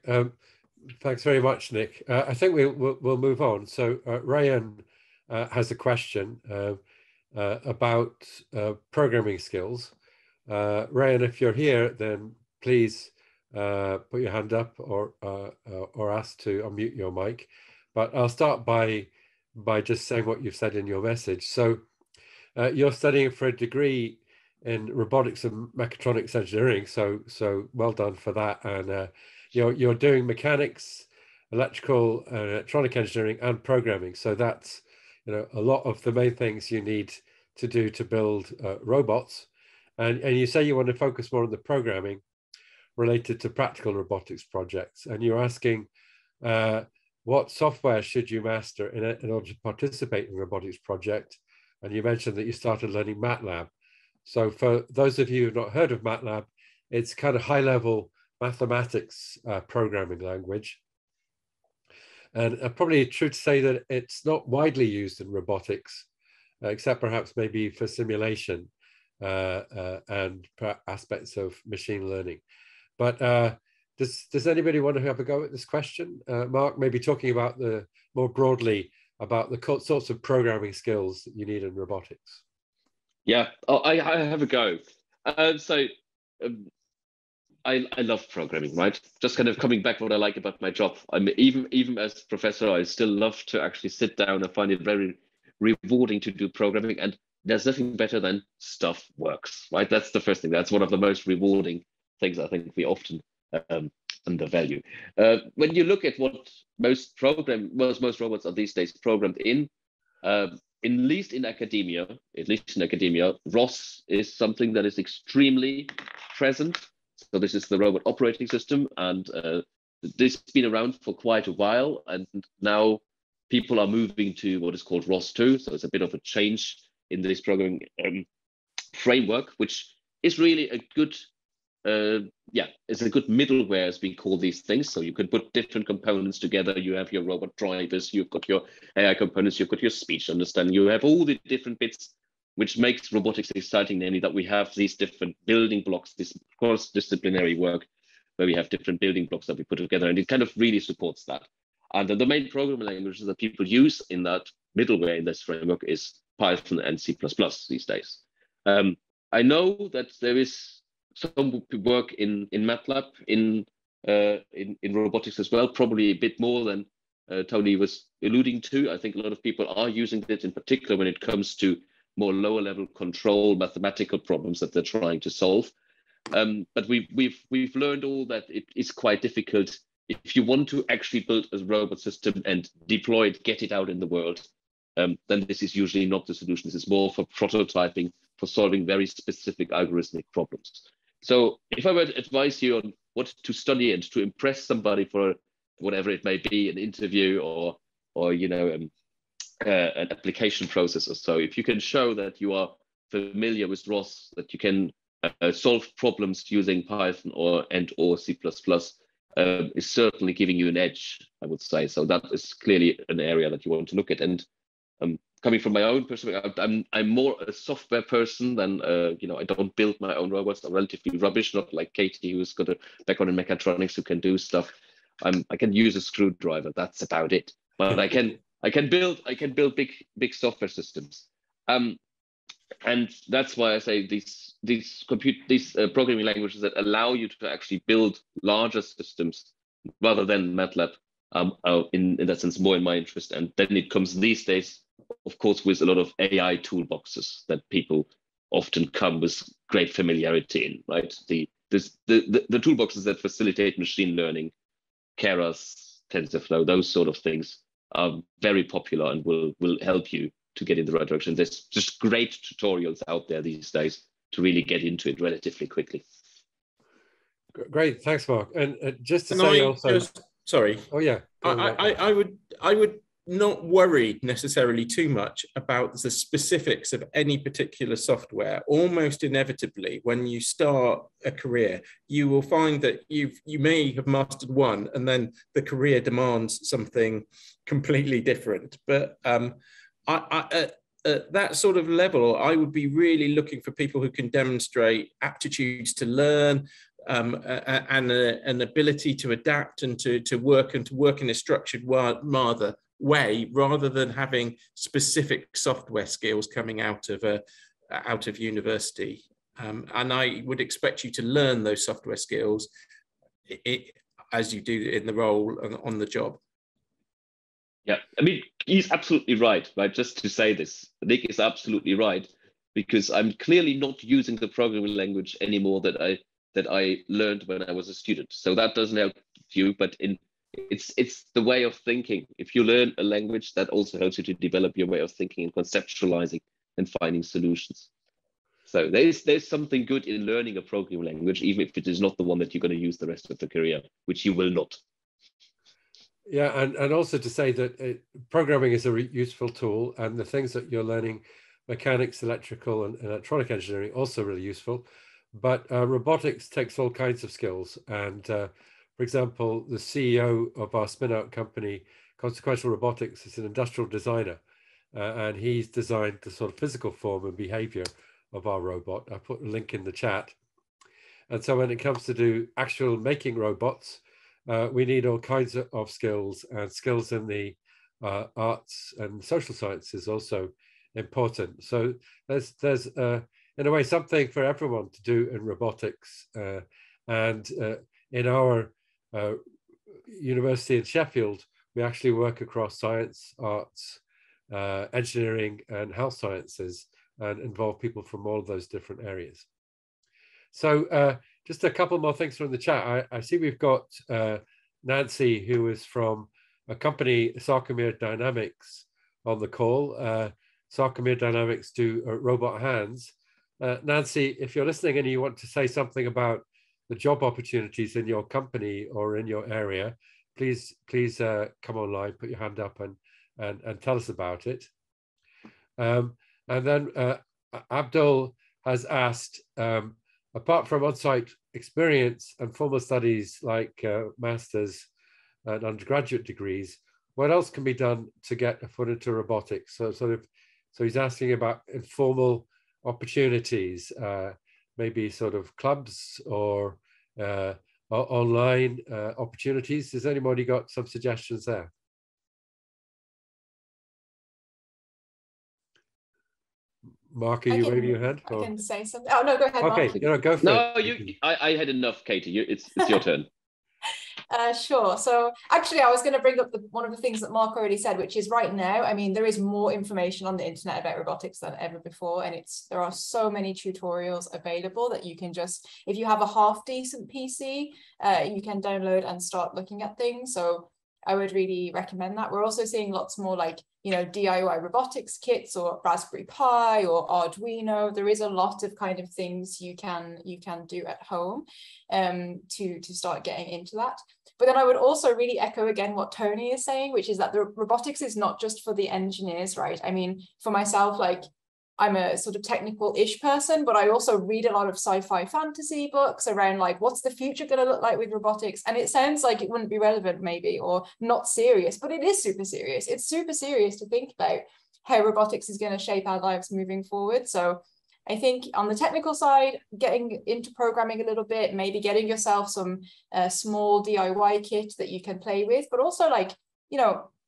Thanks very much, Nick. I think we'll move on. So Ryan has a question about programming skills. Ryan, if you're here, then please put your hand up or ask to unmute your mic. But I'll start by just saying what you've said in your message. So you're studying for a degree in robotics and mechatronics engineering. So well done for that. And you're doing mechanics, electrical, electronic engineering, and programming. So that's a lot of the main things you need to do to build robots. And you say you want to focus more on the programming related to practical robotics projects. And you're asking what software should you master in order to participate in a robotics project? And you mentioned that you started learning MATLAB. So for those of you who've not heard of MATLAB, it's kind of high-level mathematics programming language. And probably true to say that it's not widely used in robotics, except perhaps maybe for simulation and aspects of machine learning. But does anybody want to have a go at this question? Marc, maybe talking about more broadly about the sorts of programming skills that you need in robotics. Yeah, I have a go. I love programming, right? Just kind of coming back what I like about my job. I'm even as a professor, I still love to actually sit down and find it very rewarding to do programming. And there's nothing better than stuff works, right? That's the first thing. That's one of the most rewarding things I think we often undervalue. When you look at what most robots are these days programmed in, at least in academia, ROS is something that is extremely present. So this is the robot operating system, and this has been around for quite a while, and now people are moving to what is called ROS2. So it's a bit of a change in this programming framework, which is really a good, it's a good middleware, as we call these things. So you can put different components together. You have your robot drivers, you've got your AI components, you've got your speech understanding, you have all the different bits, which makes robotics exciting, namely that we have these different building blocks, this cross-disciplinary work, where we have different building blocks that we put together, and it kind of really supports that. And the main programming languages that people use in that middleware in this framework is Python and C++ these days. I know that there is some work in MATLAB in robotics as well, probably a bit more than Tony was alluding to. I think a lot of people are using it, in particular when it comes to more lower level control mathematical problems that they're trying to solve. But we've learned all that it is quite difficult if you want to actually build a robot system and deploy it, get it out in the world. Then this is usually not the solution. This is more for prototyping, for solving very specific algorithmic problems. So if I were to advise you on what to study and to impress somebody for whatever it may be, an interview or an application process or so, if you can show that you are familiar with ROS, that you can solve problems using Python or C++, is certainly giving you an edge, I would say. So that is clearly an area that you want to look at. And coming from my own perspective, I'm more a software person than I don't build my own robots. I'm relatively rubbish, not like Katie, who's got a background in mechatronics, who can do stuff. I can use a screwdriver. That's about it. But I can build big software systems. And that's why I say these programming languages that allow you to actually build larger systems rather than MATLAB in that sense more in my interest. And then it comes these days, of course, with a lot of AI toolboxes that people often come with great familiarity in, right? The toolboxes that facilitate machine learning, Keras, TensorFlow, those sort of things are very popular and will help you to get in the right direction. There's just great tutorials out there these days to really get into it relatively quickly. Great, thanks, Marc. And just to say also, sorry. Oh yeah. I would not worry necessarily too much about the specifics of any particular software. Almost inevitably, when you start a career, you will find that you may have mastered one, and then the career demands something completely different. But at that sort of level, I would be really looking for people who can demonstrate aptitudes to learn, and an ability to adapt and to work in a structured way, rather than having specific software skills coming out of university. And I would expect you to learn those software skills as you do in the role and on the job. Yeah, I mean, he's absolutely right. Just to say this, Nick is absolutely right, because I'm clearly not using the programming language anymore that I learned when I was a student. So that doesn't help you, but it's the way of thinking. If you learn a language, that also helps you to develop your way of thinking and conceptualizing and finding solutions. So there's something good in learning a programming language, even if it is not the one that you're going to use the rest of the career, which you will not. Yeah, and also to say that programming is a useful tool, and the things that you're learning, mechanics, electrical and electronic engineering, also really useful. But robotics takes all kinds of skills. And for example, the CEO of our spin-out company, Consequential Robotics, is an industrial designer, and he's designed the sort of physical form and behavior of our robot. I put a link in the chat. And so when it comes to do actual making robots, we need all kinds of skills, and skills in the arts and social sciences also important. So there's in a way something for everyone to do in robotics. And in our university in Sheffield, we actually work across science, arts, engineering and health sciences, and involve people from all of those different areas. So just a couple more things from the chat. I see we've got Nancy, who is from a company, Sarkomere Dynamics, on the call. Sarkomere Dynamics do robot hands. Nancy, if you're listening and you want to say something about the job opportunities in your company or in your area, please come online, put your hand up and tell us about it. And then Abdul has asked, apart from on-site experience and formal studies like master's and undergraduate degrees, what else can be done to get a foot into robotics? So he's asking about informal opportunities, maybe sort of clubs or online opportunities. Has anybody got some suggestions there? Marc, are you waving your hand? I can say something. Oh no, go ahead, Marc. Okay, go for it. No, I had enough, Katie. It's your turn. Sure. So actually, I was going to bring up one of the things that Marc already said, which is right now, I mean, there is more information on the internet about robotics than ever before. And there are so many tutorials available that you can just, if you have a half decent PC, you can download and start looking at things. So I would really recommend that. We're also seeing lots more like, DIY robotics kits or Raspberry Pi or Arduino. There is a lot of kind of things you can do at home to start getting into that. But then I would also really echo again what Tony is saying, which is that the robotics is not just for the engineers, right? I mean, for myself, like I'm a sort of technical-ish person, but I also read a lot of sci-fi fantasy books around like, what's the future going to look like with robotics? And it sounds like it wouldn't be relevant maybe, or not serious, but it is super serious. It's super serious to think about how robotics is going to shape our lives moving forward. So I think on the technical side, getting into programming a little bit, maybe getting yourself some small DIY kit that you can play with, but also like,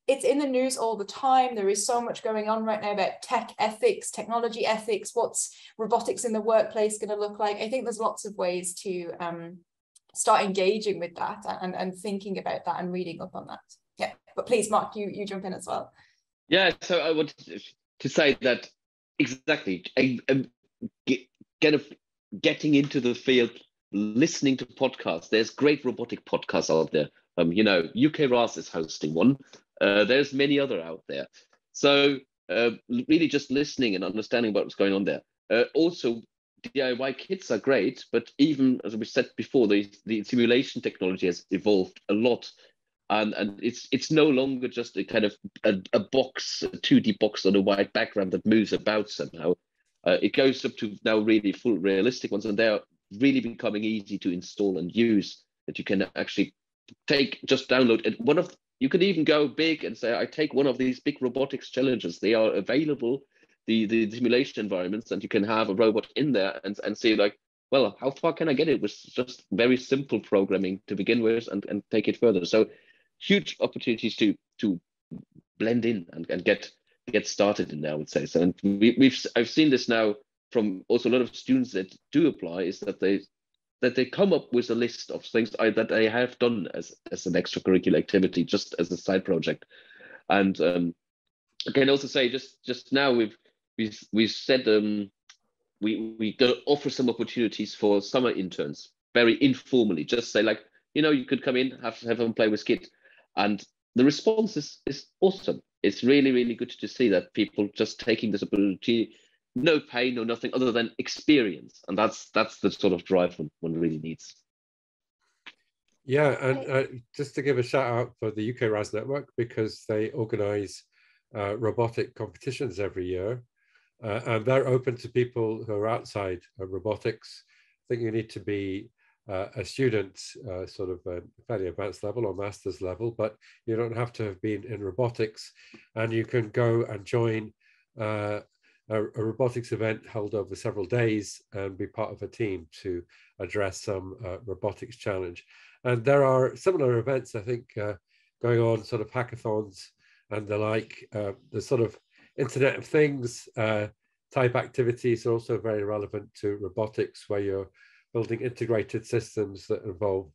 it's in the news all the time. There is so much going on right now about tech ethics, technology ethics, what's robotics in the workplace going to look like. I think there's lots of ways to start engaging with that and thinking about that and reading up on that. Yeah, but please, Marc, you jump in as well. Yeah, so I wanted to say that exactly, kind of getting into the field, listening to podcasts. There's great robotic podcasts out there. UK-RAS is hosting one. There's many other out there. So really just listening and understanding what's going on there. Also, DIY kits are great, but even as we said before, the simulation technology has evolved a lot And it's no longer just a kind of a box, a 2D box on a white background that moves about somehow. It goes up to now really full realistic ones, and they're really becoming easy to install and use, that you can actually just download. And you can even go big and say, I take one of these big robotics challenges. They are available, the simulation environments, and you can have a robot in there and say, like, well, how far can I get it with just very simple programming to begin with, and take it further. So huge opportunities to blend in and get started in there, I would say. So, and I've seen this now from also a lot of students that do apply, is that they come up with a list of things that they have done as an extracurricular activity, just as a side project. And I can also say just now we've said we go offer some opportunities for summer interns, very informally. Just say, like, you could come in, have them play with kids, and the response is awesome. It's really, really good to see that people just taking this ability, no pain, no nothing other than experience, and that's the sort of drive one really needs. Yeah, and just to give a shout out for the UK-RAS Network, because they organise robotic competitions every year, and they're open to people who are outside robotics. I think you need to be a student, sort of a fairly advanced level or master's level, but you don't have to have been in robotics, and you can go and join a robotics event held over several days and be part of a team to address some robotics challenge. And there are similar events, I think, going on, sort of hackathons and the like. The sort of Internet of Things type activities are also very relevant to robotics, where you're building integrated systems that involve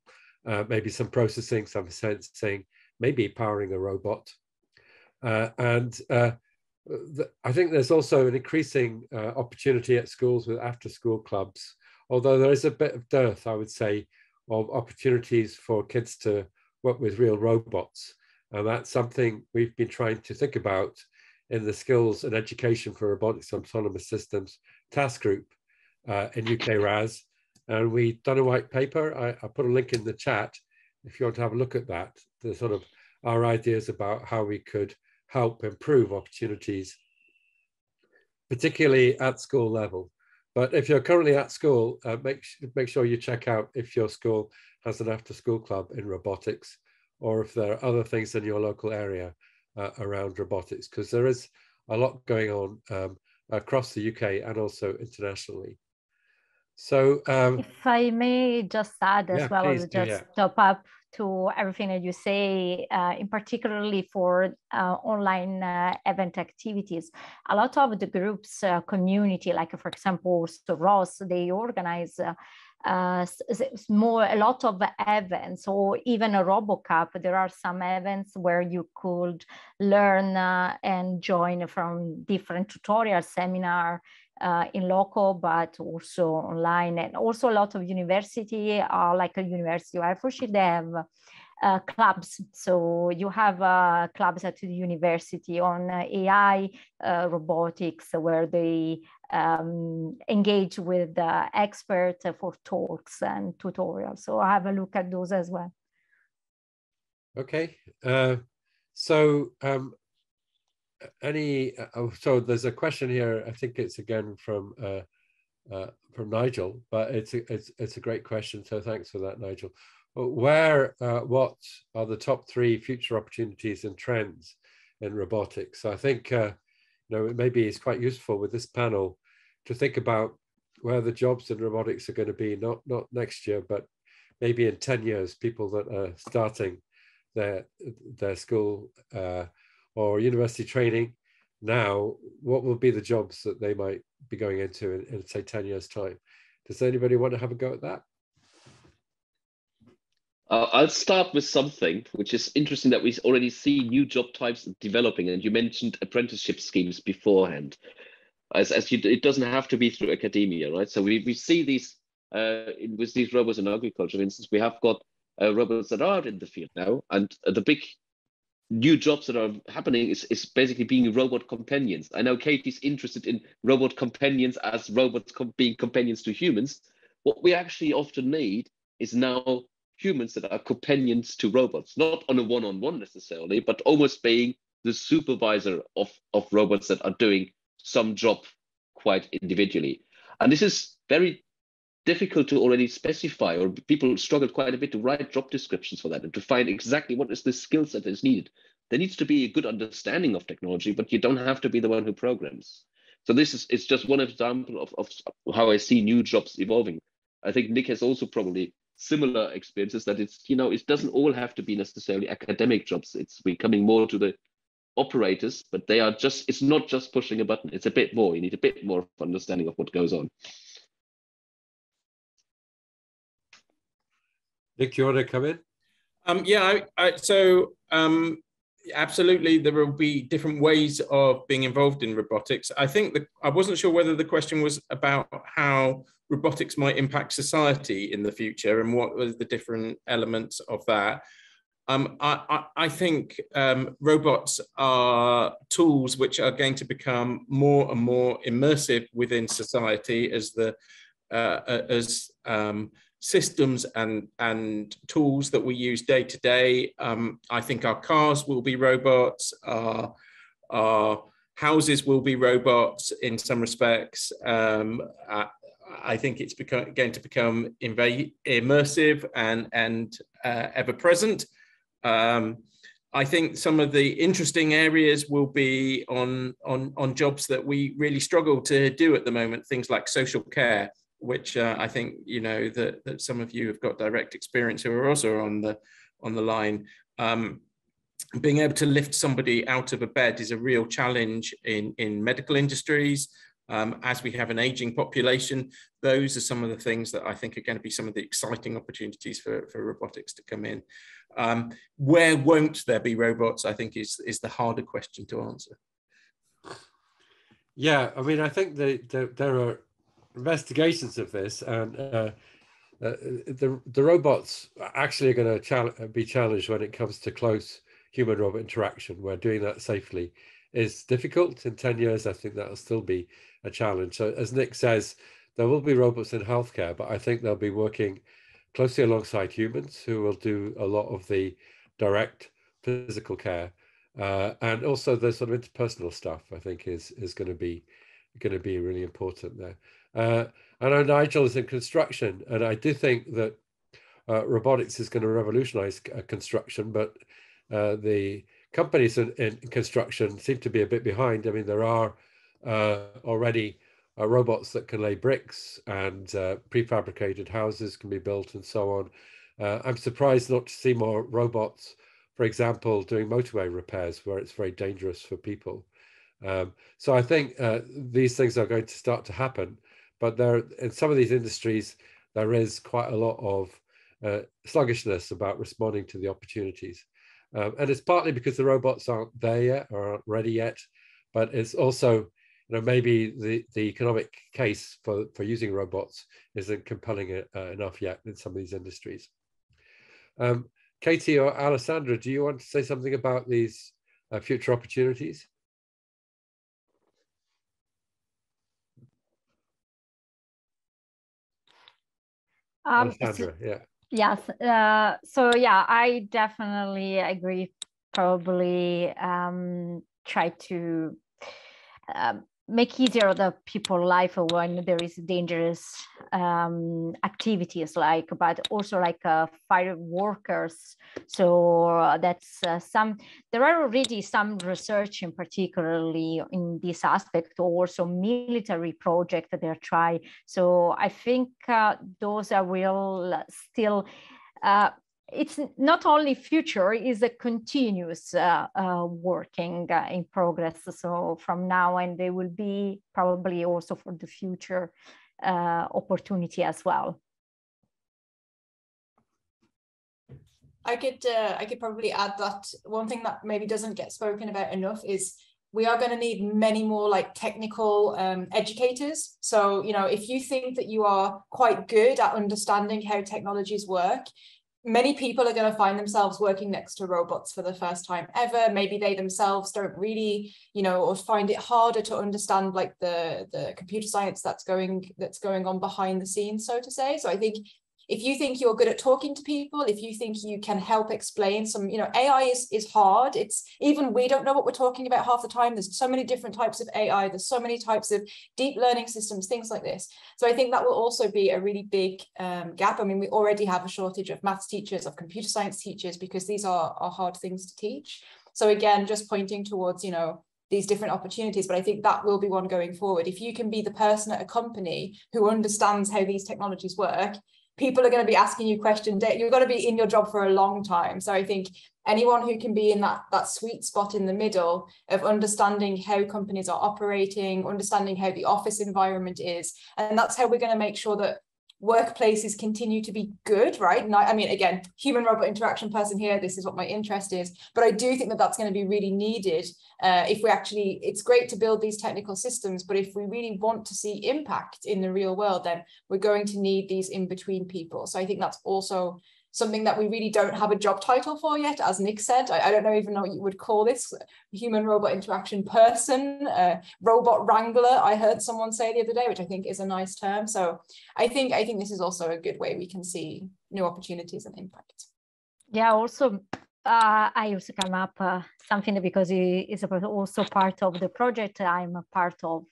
maybe some processing, some sensing, maybe powering a robot. I think there's also an increasing opportunity at schools with after-school clubs, although there is a bit of dearth, I would say, of opportunities for kids to work with real robots. And that's something we've been trying to think about in the Skills and Education for Robotics and Autonomous Systems task group in UK-RAS. And we've done a white paper. I put a link in the chat if you want to have a look at that, the sort of our ideas about how we could help improve opportunities, particularly at school level. But if you're currently at school, make sure you check out if your school has an after-school club in robotics, or if there are other things in your local area around robotics, because there is a lot going on across the UK and also internationally. So if I may just add as well, please, just top up to everything that you say, in particularly for online event activities. A lot of the groups community, like for example, so Ross, they organize a lot of events, or even a RoboCup. There are some events where you could learn and join from different tutorial seminar in local, but also online. And also a lot of university, like a University of Hertfordshire, they have clubs. So you have clubs at the university on AI, robotics, where they engage with experts for talks and tutorials. So have a look at those as well. Okay. So there's a question here. I think it's again from Nigel, but it's a great question. So thanks for that, Nigel. What are the top 3 future opportunities and trends in robotics? So I think maybe it's quite useful with this panel to think about where the jobs in robotics are going to be, not next year, but maybe in 10 years. People that are starting their school or university training now, what will be the jobs that they might be going into in say 10 years time? Does anybody want to have a go at that? I'll start with something which is interesting, that we already see new job types developing, and you mentioned apprenticeship schemes beforehand. It doesn't have to be through academia, right? So we see these with these robots in agriculture, for instance. We have got robots that are in the field now, and the big new jobs that are happening is basically being robot companions. I know Katie's interested in robot companions as robots being companions to humans. What we actually often need is now humans that are companions to robots, not on a one-on-one necessarily, but almost being the supervisor of robots that are doing some job quite individually. And this is very difficult to already specify, or people struggle quite a bit to write job descriptions for that and to find exactly what is the skill set that is needed. There needs to be a good understanding of technology, but you don't have to be the one who programs. So it's just one example of how I see new jobs evolving. I think Nick has also probably similar experiences, that it's, it doesn't all have to be necessarily academic jobs. It's becoming more to the operators, but they are just, it's not just pushing a button. It's a bit more. You need a bit more understanding of what goes on. Nick, do you want to come in? Absolutely, there will be different ways of being involved in robotics. I think that I wasn't sure whether the question was about how robotics might impact society in the future and what were the different elements of that. I think robots are tools which are going to become more and more immersive within society as systems and tools that we use day to day. I think our cars will be robots, our houses will be robots in some respects. I think it's going to become immersive and ever present. I think some of the interesting areas will be on jobs that we really struggle to do at the moment, things like social care, which I think that some of you have got direct experience who are also on the line. Being able to lift somebody out of a bed is a real challenge in medical industries. As we have an aging population, those are some of the things that I think are going to be some of the exciting opportunities for robotics to come in. Where won't there be robots, I think is the harder question to answer. Yeah, I mean, I think there are investigations of this, and the robots actually are going to be challenged when it comes to close human-robot interaction, where doing that safely is difficult. In 10 years, I think that'll still be a challenge. So as Nick says, there will be robots in healthcare, but I think they'll be working closely alongside humans who will do a lot of the direct physical care. And also the sort of interpersonal stuff, I think, is going to be really important there. I know Nigel is in construction, and I do think that robotics is going to revolutionize construction, but the companies in construction seem to be a bit behind. I mean, there are already robots that can lay bricks, and prefabricated houses can be built and so on. I'm surprised not to see more robots, for example, doing motorway repairs where it's very dangerous for people. So I think these things are going to start to happen, but in some of these industries, there is quite a lot of sluggishness about responding to the opportunities. And it's partly because the robots aren't there yet or aren't ready yet, but it's also, maybe the economic case for using robots isn't compelling enough yet in some of these industries. Katie or Alessandra, do you want to say something about these future opportunities? Alessandra, yeah. Yes. So yeah, I definitely agree. Probably try to make easier the people's life when there is dangerous activities, but also fire workers. So that's there are already some research in particularly in this aspect, also military project that they're trying. So I think those will still, it's not only future, is a continuous working in progress. So from now on, they will be probably also for the future opportunity as well. I could probably add that one thing that maybe doesn't get spoken about enough is we are going to need many more technical educators. So, if you think that you are quite good at understanding how technologies work, many people are going to find themselves working next to robots for the first time ever. Maybe they themselves don't really, or find it harder to understand the computer science that's going on behind the scenes, so to say. So I think if you think you're good at talking to people, if you think you can help explain some, you know, AI is hard. It's even, we don't know what we're talking about half the time. There's so many different types of AI. There's so many types of deep learning systems, things like this. So I think that will also be a really big gap. I mean, we already have a shortage of maths teachers, of computer science teachers, because these are hard things to teach. So again, just pointing towards, you know, these different opportunities, but I think that will be one going forward. If you can be the person at a company who understands how these technologies work, people are going to be asking you questions. You've got to be in your job for a long time. So I think anyone who can be in that sweet spot in the middle of understanding how companies are operating, understanding how the office environment is, and that's how we're going to make sure that workplaces continue to be good, right? And I mean, again, human robot interaction person here, this is what my interest is, but I do think that that's going to be really needed if we actually, it's great to build these technical systems, but if we really want to see impact in the real world, then we're going to need these in-between people. So I think that's also something that we really don't have a job title for yet, as Nick said. I don't even know what you would call this, human robot interaction person, robot wrangler, I heard someone say the other day, which I think is a nice term. So I think this is also a good way we can see new opportunities and impact. Yeah, also I also come up something because it is also part of the project I'm a part of.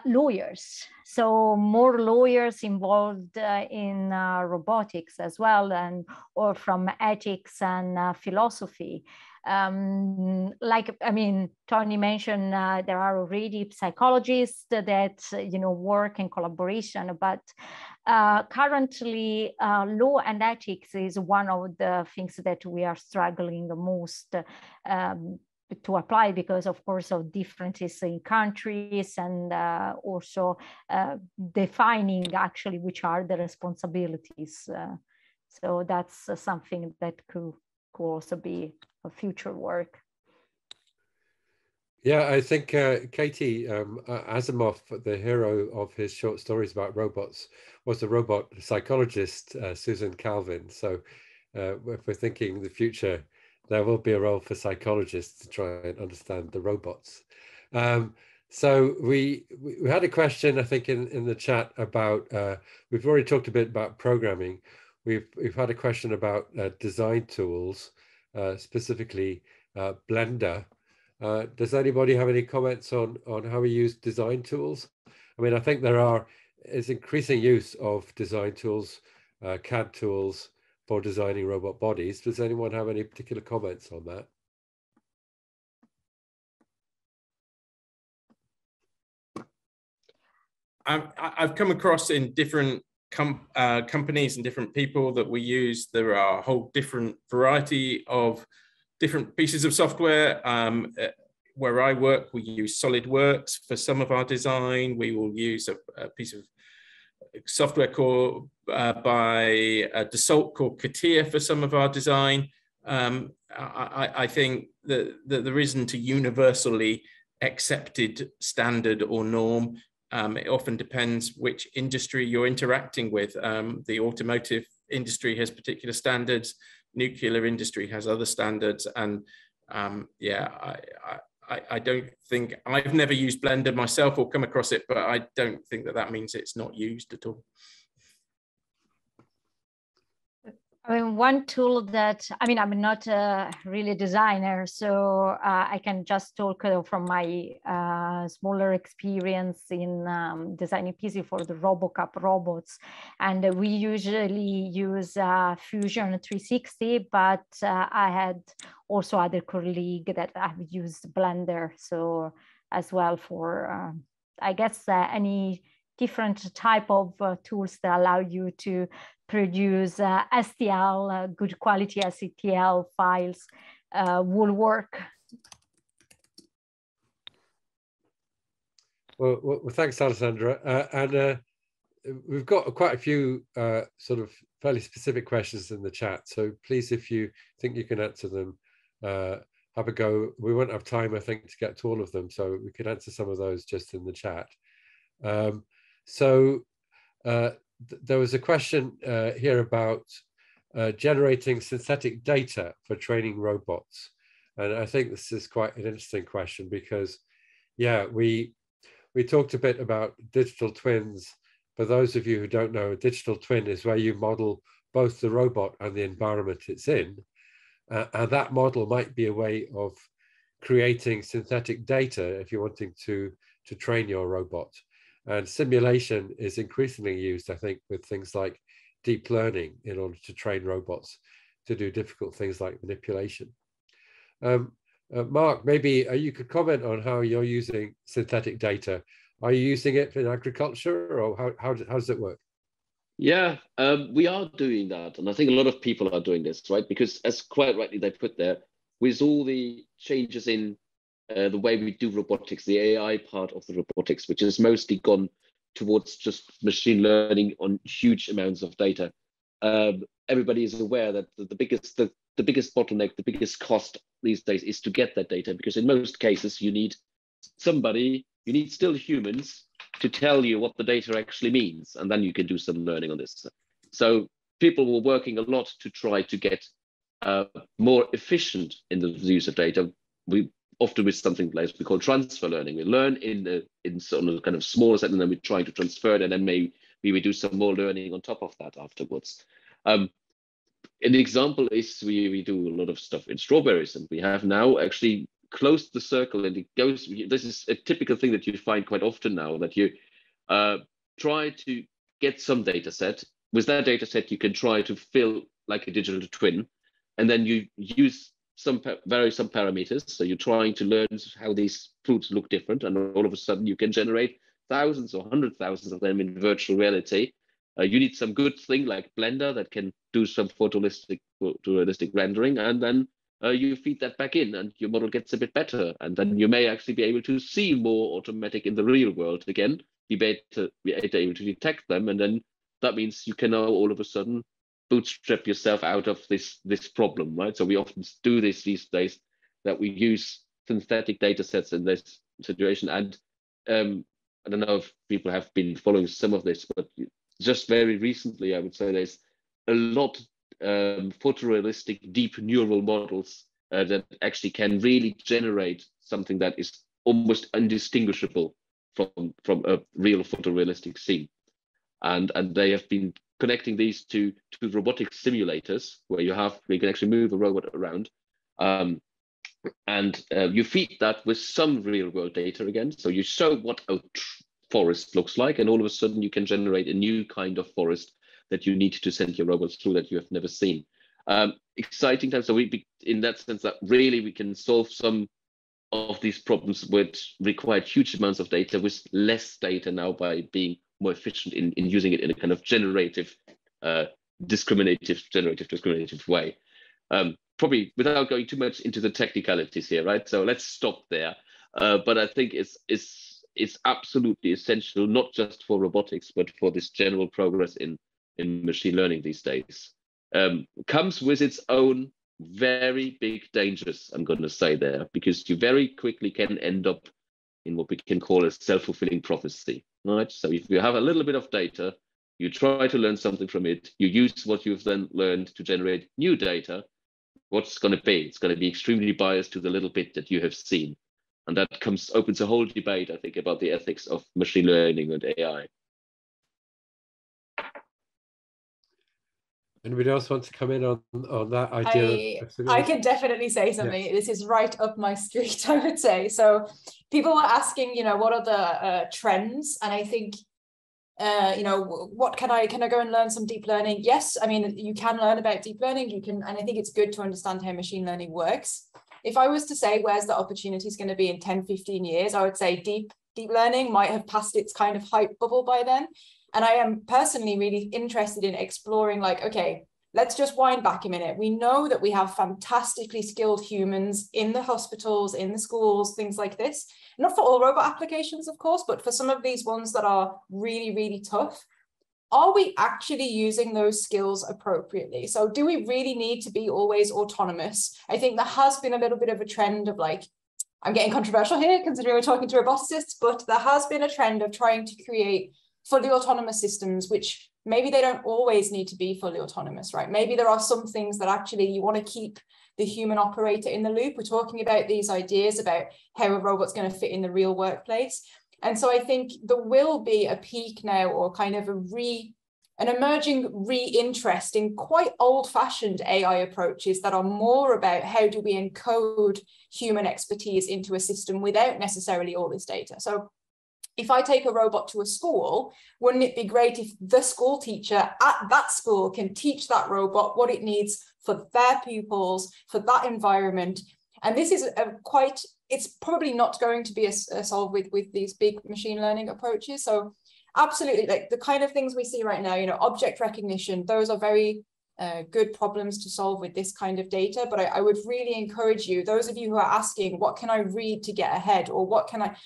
Lawyers, so more lawyers involved in robotics as well, and or from ethics and philosophy. Like, I mean, Tony mentioned there are already psychologists that, you know, work in collaboration, but currently law and ethics is one of the things that we are struggling the most to apply, because of course of differences in countries, and also defining actually which are the responsibilities. So that's something that could also be a future work. Yeah, I think Katie Asimov, the hero of his short stories about robots, was the robot psychologist, Susan Calvin. So if we're thinking the future, there will be a role for psychologists to try and understand the robots. So we had a question, I think, in the chat about, we've already talked a bit about programming. We've had a question about design tools, specifically Blender. Does anybody have any comments on how we use design tools? I mean, I think is increasing use of design tools, CAD tools, for designing robot bodies. Does anyone have any particular comments on that? I've come across in different companies and different people that we use, there are a whole different variety of different pieces of software. Where I work, we use SolidWorks for some of our design. We will use a piece of software called by Dassault called CATIA for some of our design. I think that there isn't a universally accepted standard or norm. It often depends which industry you're interacting with. The automotive industry has particular standards, nuclear industry has other standards, and yeah, I don't think, I've never used Blender myself or come across it, but I don't think that means it's not used at all. I mean, one tool that, I mean, I'm not a really designer, so I can just talk from my smaller experience in designing PC for the RoboCup robots. And we usually use Fusion 360, but I had also other colleagues that have used Blender. So as well for, I guess, any different type of tools that allow you to produce STL, good quality STL files will work. Well, thanks, Alessandra. And we've got quite a few sort of fairly specific questions in the chat. So please, if you think you can answer them, have a go. We won't have time, I think, to get to all of them. So we could answer some of those just in the chat. There was a question here about generating synthetic data for training robots. And I think this is quite an interesting question because, yeah, we talked a bit about digital twins, for those of you who don't know, a digital twin is where you model both the robot and the environment it's in. And that model might be a way of creating synthetic data if you're wanting to train your robot. And simulation is increasingly used, I think, with things like deep learning in order to train robots to do difficult things like manipulation. Marc, maybe you could comment on how you're using synthetic data. Are you using it in agriculture, or how does it work? Yeah, we are doing that. And I think a lot of people are doing this, right? Because as quite rightly they put there, with all the changes in the way we do robotics, the AI part of the robotics, which has mostly gone towards just machine learning on huge amounts of data. Everybody is aware that the biggest bottleneck, the biggest cost these days is to get that data, because in most cases you need still humans to tell you what the data actually means, and then you can do some learning on this. So people were working a lot to try to get more efficient in the use of data. We often with something like we call transfer learning. We learn in sort of kind of smaller set, and then we try to transfer it, and then maybe we do some more learning on top of that afterwards. An example is we do a lot of stuff in strawberries, and we have now actually closed the circle, and it goes. This is a typical thing that you find quite often now, that you try to get some data set. With that data set, you can try to fill like a digital twin, and then you use some parameters. So you're trying to learn how these fruits look different, and all of a sudden you can generate thousands or 100,000 of them in virtual reality. You need some good thing like Blender that can do some photorealistic rendering, and then you feed that back in, and your model gets a bit better, and then you may actually be able to see more automatic in the real world again, be able to detect them, and then that means you can now all of a sudden bootstrap yourself out of this problem, right? So we often do this these days, that we use synthetic data sets in this situation. And I don't know if people have been following some of this, but just very recently, I would say there's a lot photorealistic deep neural models that actually can really generate something that is almost indistinguishable from a real photorealistic scene. And they have been connecting these to robotic simulators where you can actually move a robot around, and you feed that with some real world data again. So you show what a forest looks like, and all of a sudden you can generate a new kind of forest that you need to send your robots through that you have never seen. Exciting time. So in that sense, that really we can solve some of these problems which required huge amounts of data with less data now, by being more efficient in using it in a kind of generative discriminative way. Probably without going too much into the technicalities here, right? So let's stop there. But I think it's absolutely essential, not just for robotics, but for this general progress in machine learning these days. Comes with its own very big dangers, I'm going to say there, because you very quickly can end up in what we can call a self-fulfilling prophecy, right? So if you have a little bit of data, you try to learn something from it, you use what you've then learned to generate new data, what's going to be? It's going to be extremely biased to the little bit that you have seen. And that opens a whole debate, I think, about the ethics of machine learning and AI. Anybody else want to come in on that idea? I can definitely say something. Yes. This is right up my street, I would say. So people were asking, what are the trends? And I think, what can I go and learn some deep learning? Yes, I mean, you can learn about deep learning. And I think it's good to understand how machine learning works. If I was to say, where's the opportunities going to be in 10, 15 years, I would say deep learning might have passed its kind of hype bubble by then. And I am personally really interested in exploring, like, okay, let's just wind back a minute. We know that we have fantastically skilled humans in the hospitals, in the schools, things like this. Not for all robot applications, of course, but for some of these ones that are really, really tough. Are we actually using those skills appropriately? So do we really need to be always autonomous? I think there has been a little bit of a trend of, like, I'm getting controversial here considering we're talking to roboticists, but there has been a trend of trying to create fully autonomous systems, which maybe they don't always need to be fully autonomous, right? Maybe there are some things that actually you want to keep the human operator in the loop. We're talking about these ideas about how a robot's going to fit in the real workplace. And so I think there will be a peak now, or kind of an emerging re-interest in quite old-fashioned AI approaches that are more about how do we encode human expertise into a system without necessarily all this data. So if I take a robot to a school, wouldn't it be great if the school teacher at that school can teach that robot what it needs for their pupils, for that environment? And this is it's probably not going to be solved with these big machine learning approaches. So absolutely, like the kind of things we see right now, object recognition, those are very good problems to solve with this kind of data. But I would really encourage you, those of you who are asking, what can I read to get ahead? Or what can I,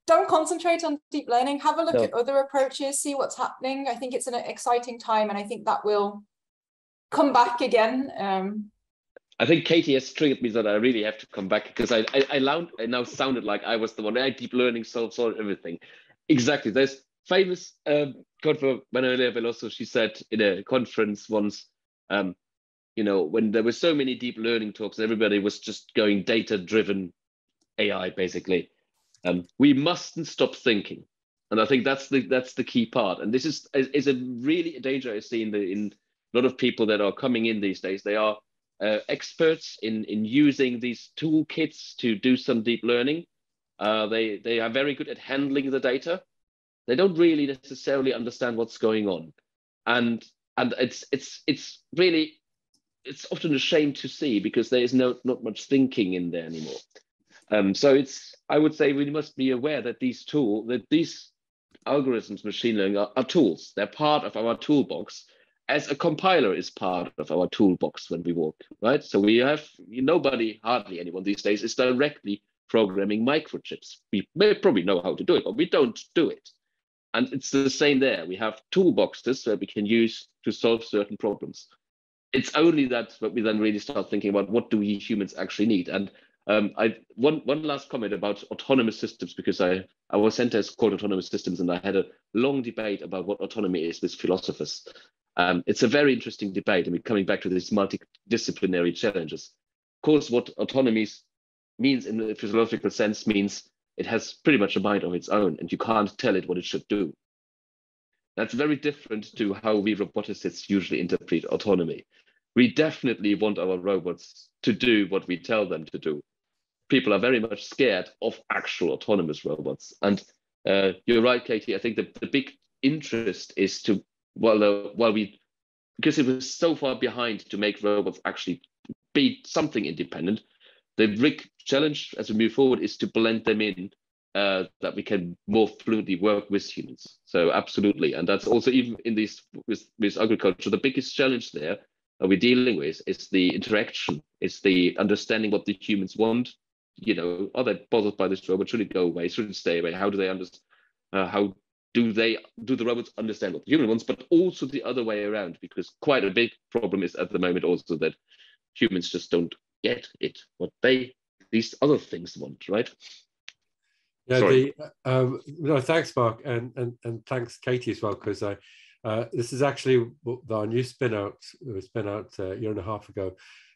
don't concentrate on deep learning, have a look at other approaches, see what's happening. I think it's an exciting time, and I think that will come back again. I think Katie has triggered me that I really have to come back, because I now sounded like I was the one. Deep learning solves everything. Exactly. There's famous quote from Manuela Veloso. She said in a conference once, when there were so many deep learning talks, everybody was just going data-driven AI, basically. We mustn't stop thinking, and I think that's the key part. And this is a really a danger I see in a lot of people that are coming in these days. They are experts in using these toolkits to do some deep learning. They are very good at handling the data. They don't really necessarily understand what's going on, and it's really, it's often a shame to see, because there is not much thinking in there anymore. So I would say we must be aware that these algorithms, machine learning, are tools. They're part of our toolbox, as a compiler is part of our toolbox when we work, right? So we have hardly anyone these days is directly programming microchips. We may probably know how to do it, but we don't do it. And it's the same there. We have toolboxes that we can use to solve certain problems. It's only that we then really start thinking about what do we humans actually need. And one last comment about autonomous systems, because our center is called Autonomous Systems, and I had a long debate about what autonomy is with philosophers. It's a very interesting debate, and we're coming back to these multidisciplinary challenges. Of course, what autonomy means in the philosophical sense means it has pretty much a mind of its own, and you can't tell it what it should do. That's very different to how we roboticists usually interpret autonomy. We definitely want our robots to do what we tell them to do. People are very much scared of actual autonomous robots. And you're right, Katie, I think the big interest is to, because it was so far behind to make robots actually be something independent, the big challenge as we move forward is to blend them in, that we can more fluently work with humans. So absolutely. And that's also even in this with agriculture, the biggest challenge there that we're dealing with is the interaction, it's the understanding what the humans want. Are they bothered by this robot? Should it go away? Should it stay away? How do they understand? How do the robots understand what the human wants? But also the other way around, because quite a big problem is at the moment also that humans just don't get it, what these other things want, right? Yeah. Thanks, Marc, and thanks, Katie, as well, because this is actually our new spin out a year and a half ago.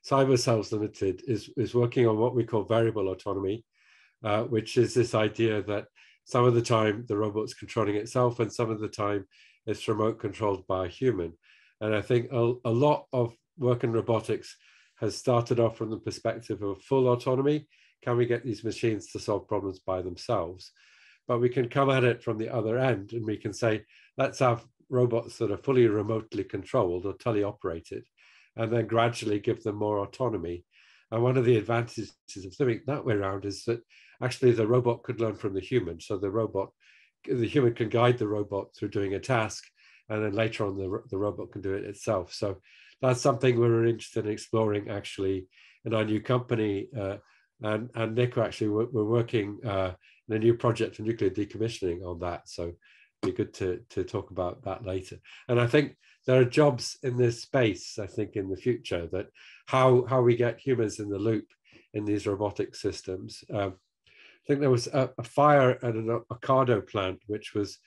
CyberCells Limited is working on what we call variable autonomy, which is this idea that some of the time the robot's controlling itself, and some of the time it's remote controlled by a human. And I think a lot of work in robotics has started off from the perspective of full autonomy. Can we get these machines to solve problems by themselves? But we can come at it from the other end, and we can say, let's have robots that are fully remotely controlled or teleoperated, and then gradually give them more autonomy. And one of the advantages of doing it that way around is that actually the robot could learn from the human. So the human can guide the robot through doing a task, and then later on the robot can do it itself. So that's something we're interested in exploring actually in our new company. And Nico, actually, we're working in a new project for nuclear decommissioning on that. So it'd be good to talk about that later. And I think there are jobs in this space, I think, in the future, that how we get humans in the loop in these robotic systems. I think there was a fire at an Ocado plant, which was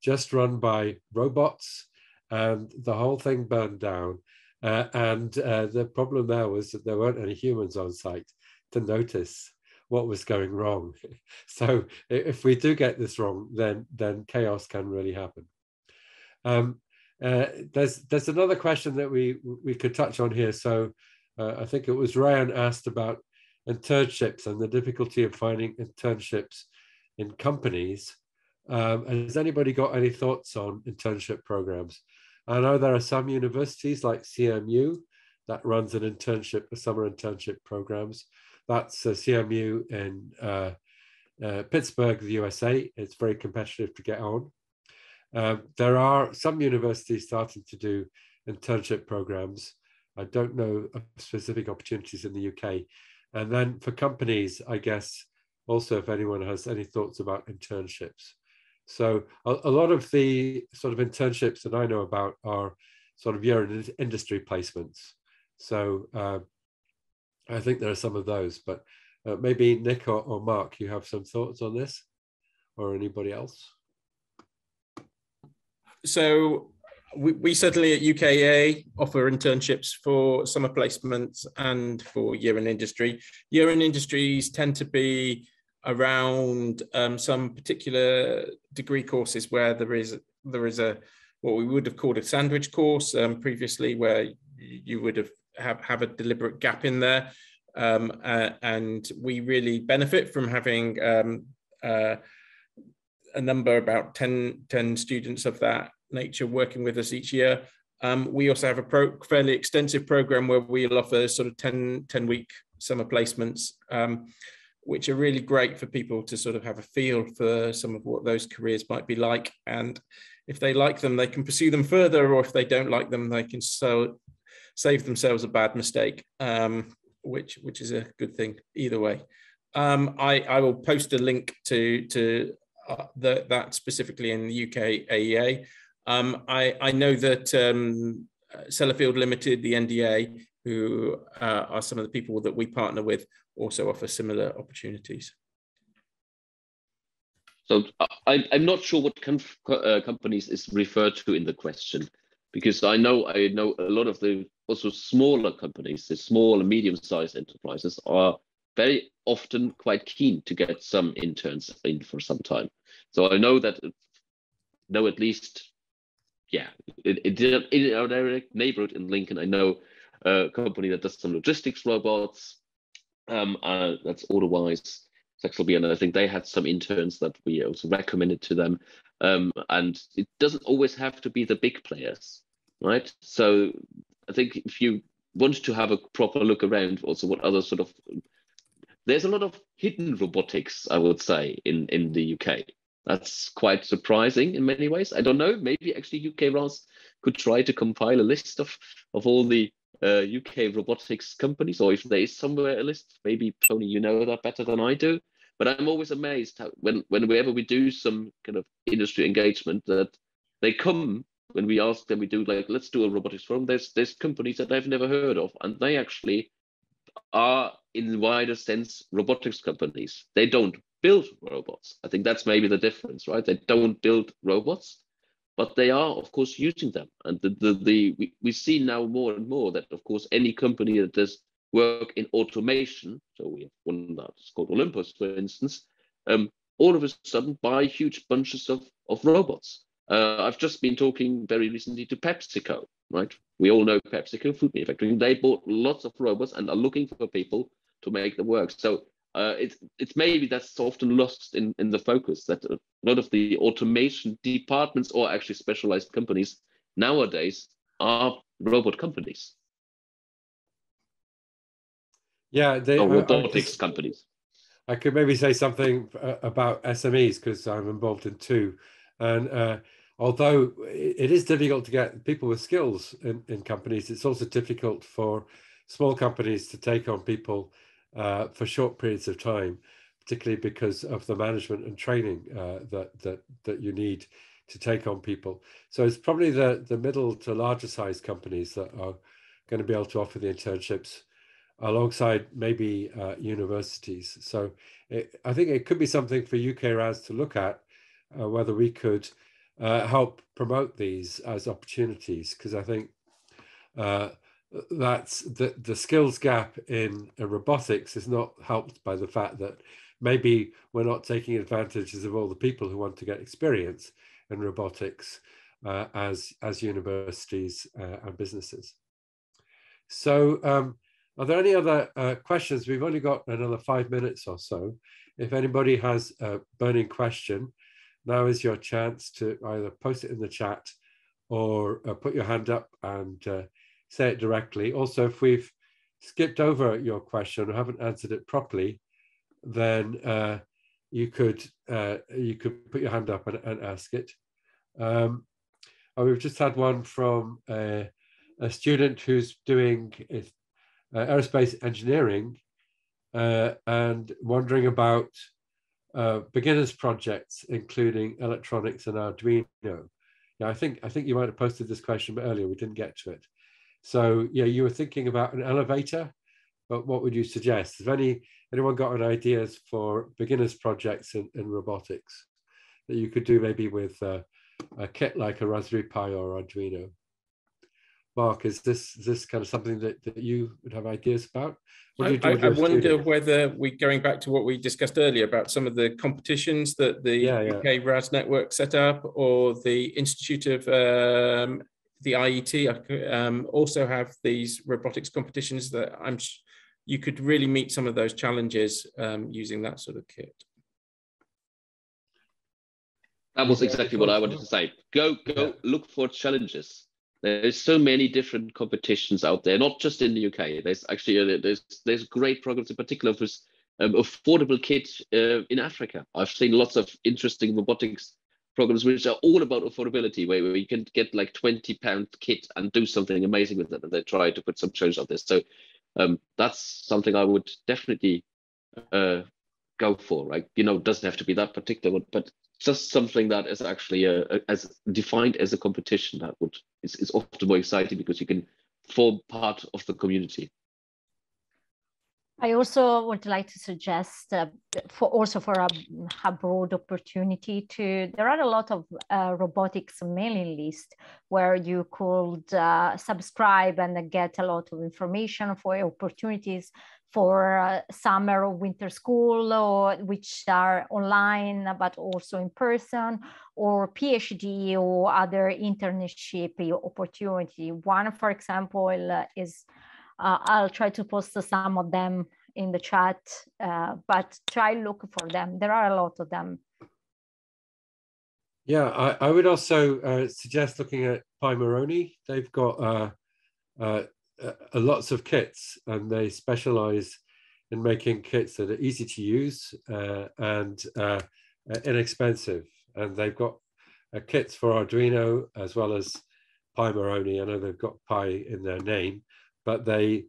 just run by robots, and the whole thing burned down. And the problem there was that there weren't any humans on site to notice what was going wrong. So if we do get this wrong, then chaos can really happen. There's another question that we could touch on here. So I think it was Ryan asked about internships and the difficulty of finding internships in companies. Has anybody got any thoughts on internship programs? I know there are some universities like CMU that runs an internship, summer internship programs. That's CMU in Pittsburgh, the USA. It's very competitive to get on. There are some universities starting to do internship programs. I don't know of specific opportunities in the UK. And then for companies, I guess, also if anyone has any thoughts about internships. So a lot of the sort of internships that I know about are sort of year in industry placements. So I think there are some of those, but maybe Nick or Marc, you have some thoughts on this, or anybody else? So we certainly at UK-RAS offer internships for summer placements and for year in industry. Year in industries tend to be around some particular degree courses where there is a what we would have called a sandwich course previously, where you would have a deliberate gap in there, and we really benefit from having a number, about 10 students of that nature working with us each year. We also have a fairly extensive program where we'll offer sort of 10-week summer placements, which are really great for people to sort of have a feel for some of what those careers might be like. And if they like them, they can pursue them further, or if they don't like them, they can save themselves a bad mistake, which is a good thing either way. I will post a link to that specifically in the UK-RAS. I know that Sellafield Limited, the NDA, who are some of the people that we partner with, also offer similar opportunities. So I'm not sure what companies is referred to in the question, because I know a lot of the also smaller companies, the small and medium-sized enterprises, are very often quite keen to get some interns in for some time. So I know that, at least, yeah, in our direct neighborhood in Lincoln, I know a company that does some logistics robots. That's otherwise Sexual, and I think they had some interns that we also recommended to them. And it doesn't always have to be the big players, right? So I think if you want to have a proper look around also what other sort of, there's a lot of hidden robotics, I would say, in the UK. That's quite surprising in many ways. I don't know, maybe actually UK-RAS could try to compile a list of all the UK robotics companies, or if there is somewhere a list. Maybe, Tony, you know that better than I do. But I'm always amazed how whenever we do some kind of industry engagement, that they come, when we ask them, we do like, let's do a robotics forum, there's companies that I've never heard of, and they actually are, in the wider sense, robotics companies. They don't build robots. I think that's maybe the difference, right? They don't build robots, but they are, of course, using them. And we see now more and more that, of course, any company that does work in automation, so we have one that's called Olympus, for instance, all of a sudden buy huge bunches of robots. I've just been talking very recently to PepsiCo, right? We all know PepsiCo, food manufacturing. They bought lots of robots and are looking for people to make them work. So it's maybe that's often lost in the focus, that a lot of the automation departments, or actually specialized companies nowadays, are robot companies. Yeah, robotics companies. I could maybe say something about SMEs, because I'm involved in two. And although it is difficult to get people with skills in companies, it's also difficult for small companies to take on people for short periods of time, particularly because of the management and training that you need to take on people. So it's probably the middle to larger size companies that are going to be able to offer the internships alongside maybe universities. So I think it could be something for UK-RAS to look at, whether we could help promote these as opportunities, because I think that's the skills gap in robotics is not helped by the fact that maybe we're not taking advantages of all the people who want to get experience in robotics as universities and businesses. So are there any other questions? We've only got another 5 minutes or so. If anybody has a burning question, now is your chance to either post it in the chat or put your hand up and say it directly. Also, if we've skipped over your question or haven't answered it properly, then you could put your hand up and ask it. We've just had one from a student who's doing aerospace engineering and wondering about beginners projects, including electronics and Arduino. Yeah, I think you might have posted this question earlier. We didn't get to it. So yeah, you were thinking about an elevator, but what would you suggest? Has anyone got any ideas for beginners projects in robotics that you could do maybe with a kit like a Raspberry Pi or Arduino? Marc, is this kind of something that you would have ideas about? What do you do with your wonder students? whether we, going back to what we discussed earlier about some of the competitions that the UK-RAS Network set up, or the Institute of the IET also have these robotics competitions that you could really meet some of those challenges using that sort of kit. That was exactly what I wanted to say. Go look for challenges. There's so many different competitions out there, not just in the UK. There's actually there's great programs, in particular for affordable kits in Africa. I've seen lots of interesting robotics programs which are all about affordability, where you can get like £20 kit and do something amazing with it, and they try to put some challenges out there. So that's something I would definitely go for. Right, it doesn't have to be that particular one, but just something that is actually as defined as a competition that is often more exciting because you can form part of the community. I also would like to suggest for a broad opportunity there are a lot of robotics mailing lists where you could subscribe and get a lot of information for opportunities for summer or winter school, which are online, but also in person, or PhD or other internship opportunity. One, for example, is I'll try to post some of them in the chat, but try look for them. There are a lot of them. Yeah, I would also suggest looking at Pimeroni. They've got lots of kits, and they specialize in making kits that are easy to use and inexpensive. And they've got kits for Arduino as well as Pimeroni. I know they've got Pi in their name, but they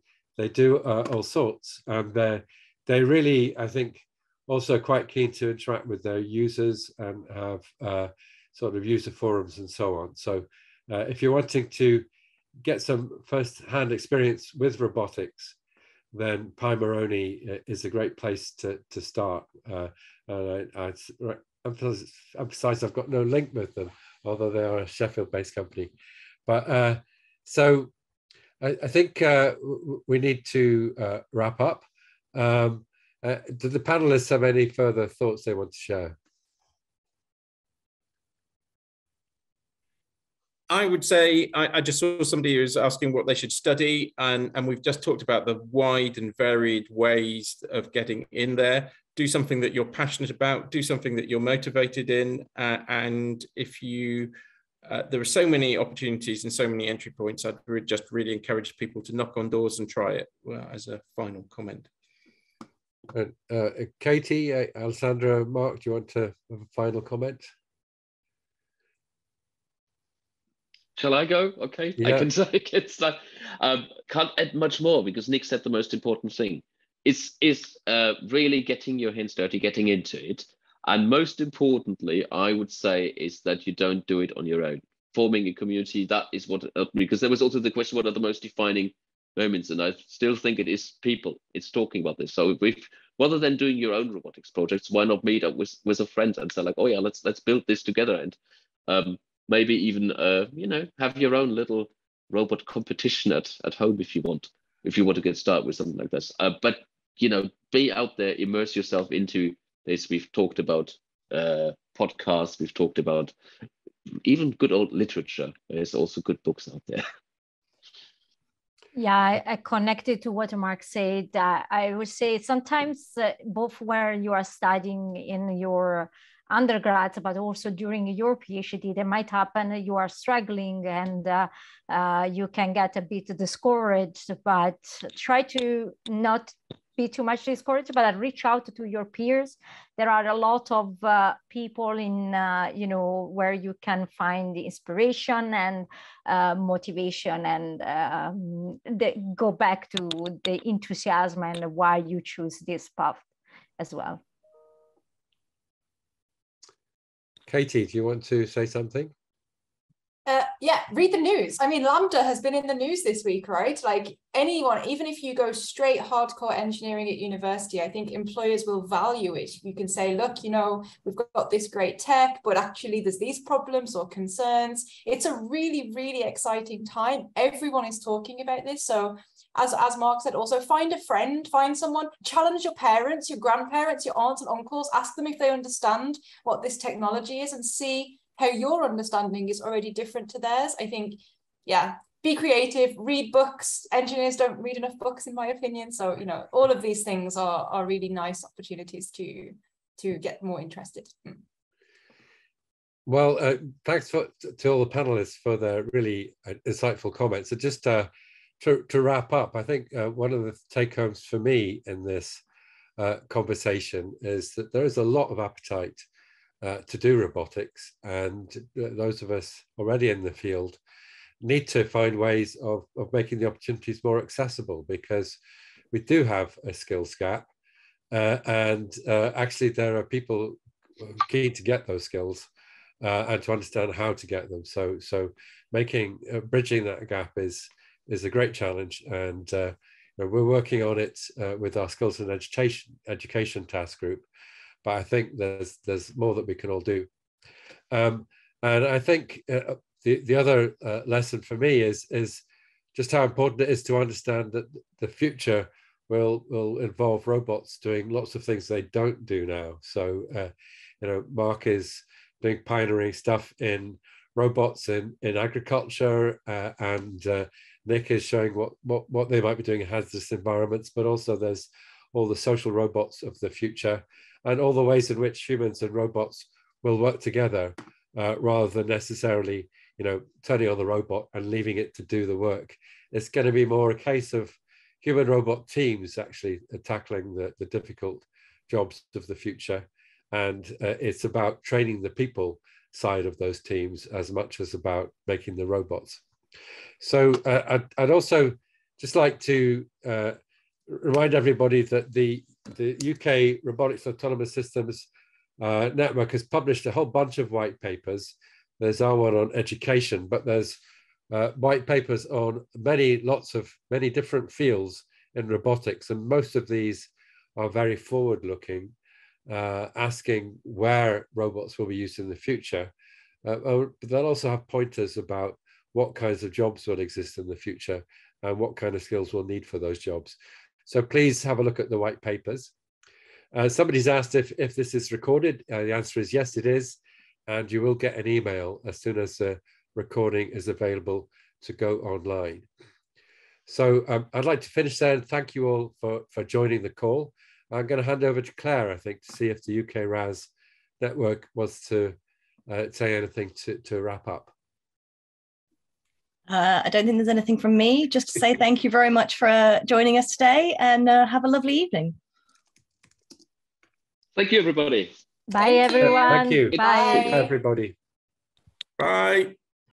do all sorts. And they really, I think, also quite keen to interact with their users and have sort of user forums and so on. So if you're wanting to get some first-hand experience with robotics, then Pimeroni is a great place to start. I emphasize I've got no link with them, although they are a Sheffield-based company. But so I think we need to wrap up. Do the panelists have any further thoughts they want to share? I would say I just saw somebody who was asking what they should study, and we've just talked about the wide and varied ways of getting in there. Do something that you're passionate about, do something that you're motivated in, and if you, there are so many opportunities and so many entry points, I'd just really encourage people to knock on doors and try it, as a final comment. Katie, Alessandra, Marc, do you want to have a final comment? Shall I go? Okay, yeah. I can say it's that. Can't add much more because Nick said the most important thing. Is really getting your hands dirty, getting into it. And most importantly, I would say is that you don't do it on your own. Forming a community, that is what, because there was also the question, what are the most defining moments? And I still think it is people. It's talking about this. So if rather than doing your own robotics projects, why not meet up with a friend and say like, oh yeah, let's build this together, and maybe even have your own little robot competition at home if you want to get started with something like this. But be out there, immerse yourself into this. We've talked about podcasts, we've talked about even good old literature. There's also good books out there. Yeah, I connected to what Marc said. I would say sometimes both where you are studying in your undergrad, but also during your PhD, there might happen you are struggling and you can get a bit discouraged, but try to not be too much discouraged, but reach out to your peers. There are a lot of people in, where you can find inspiration and motivation, and go back to the enthusiasm and why you choose this path as well. Katie, do you want to say something? Yeah, read the news. I mean, Lambda has been in the news this week, right? Like anyone, even if you go straight hardcore engineering at university, I think employers will value it. You can say, look, we've got this great tech, but actually there's these problems or concerns. It's a really, really exciting time. Everyone is talking about this. So as Marc said, also find a friend, find someone, challenge your parents, your grandparents, your aunts and uncles, ask them if they understand what this technology is and see how your understanding is already different to theirs. I think, yeah, be creative, read books. Engineers don't read enough books, in my opinion. So, all of these things are really nice opportunities to get more interested. Well, thanks to all the panelists for their really insightful comments. So just to wrap up, I think one of the take-homes for me in this conversation is that there is a lot of appetite to do robotics, and those of us already in the field need to find ways of making the opportunities more accessible, because we do have a skills gap, and actually there are people keen to get those skills and to understand how to get them. So making bridging that gap is a great challenge, and we're working on it with our skills and education task group. But I think there's more that we can all do. And I think the other lesson for me is just how important it is to understand that the future will involve robots doing lots of things they don't do now. So, Marc is doing pioneering stuff in robots in agriculture, and Nick is showing what they might be doing in hazardous environments, but also there's all the social robots of the future, and all the ways in which humans and robots will work together, rather than necessarily, turning on the robot and leaving it to do the work. It's going to be more a case of human-robot teams actually tackling the difficult jobs of the future. And it's about training the people side of those teams as much as about making the robots. So I'd also just like to remind everybody that the UK Robotics Autonomous Systems Network has published a whole bunch of white papers. There's our one on education, but there's white papers on many different fields in robotics, and most of these are very forward-looking, asking where robots will be used in the future. But they'll also have pointers about what kinds of jobs will exist in the future and what kind of skills we'll need for those jobs. So please have a look at the white papers. Somebody's asked if this is recorded. The answer is yes, it is. And you will get an email as soon as the recording is available to go online. So I'd like to finish there and thank you all for joining the call. I'm going to hand over to Claire, I think, to see if the UK-RAS Network wants to say anything to wrap up. I don't think there's anything from me. Just to say thank you very much for joining us today, and have a lovely evening. Thank you, everybody. Bye, everyone. Thank you. Bye. Bye, everybody. Bye.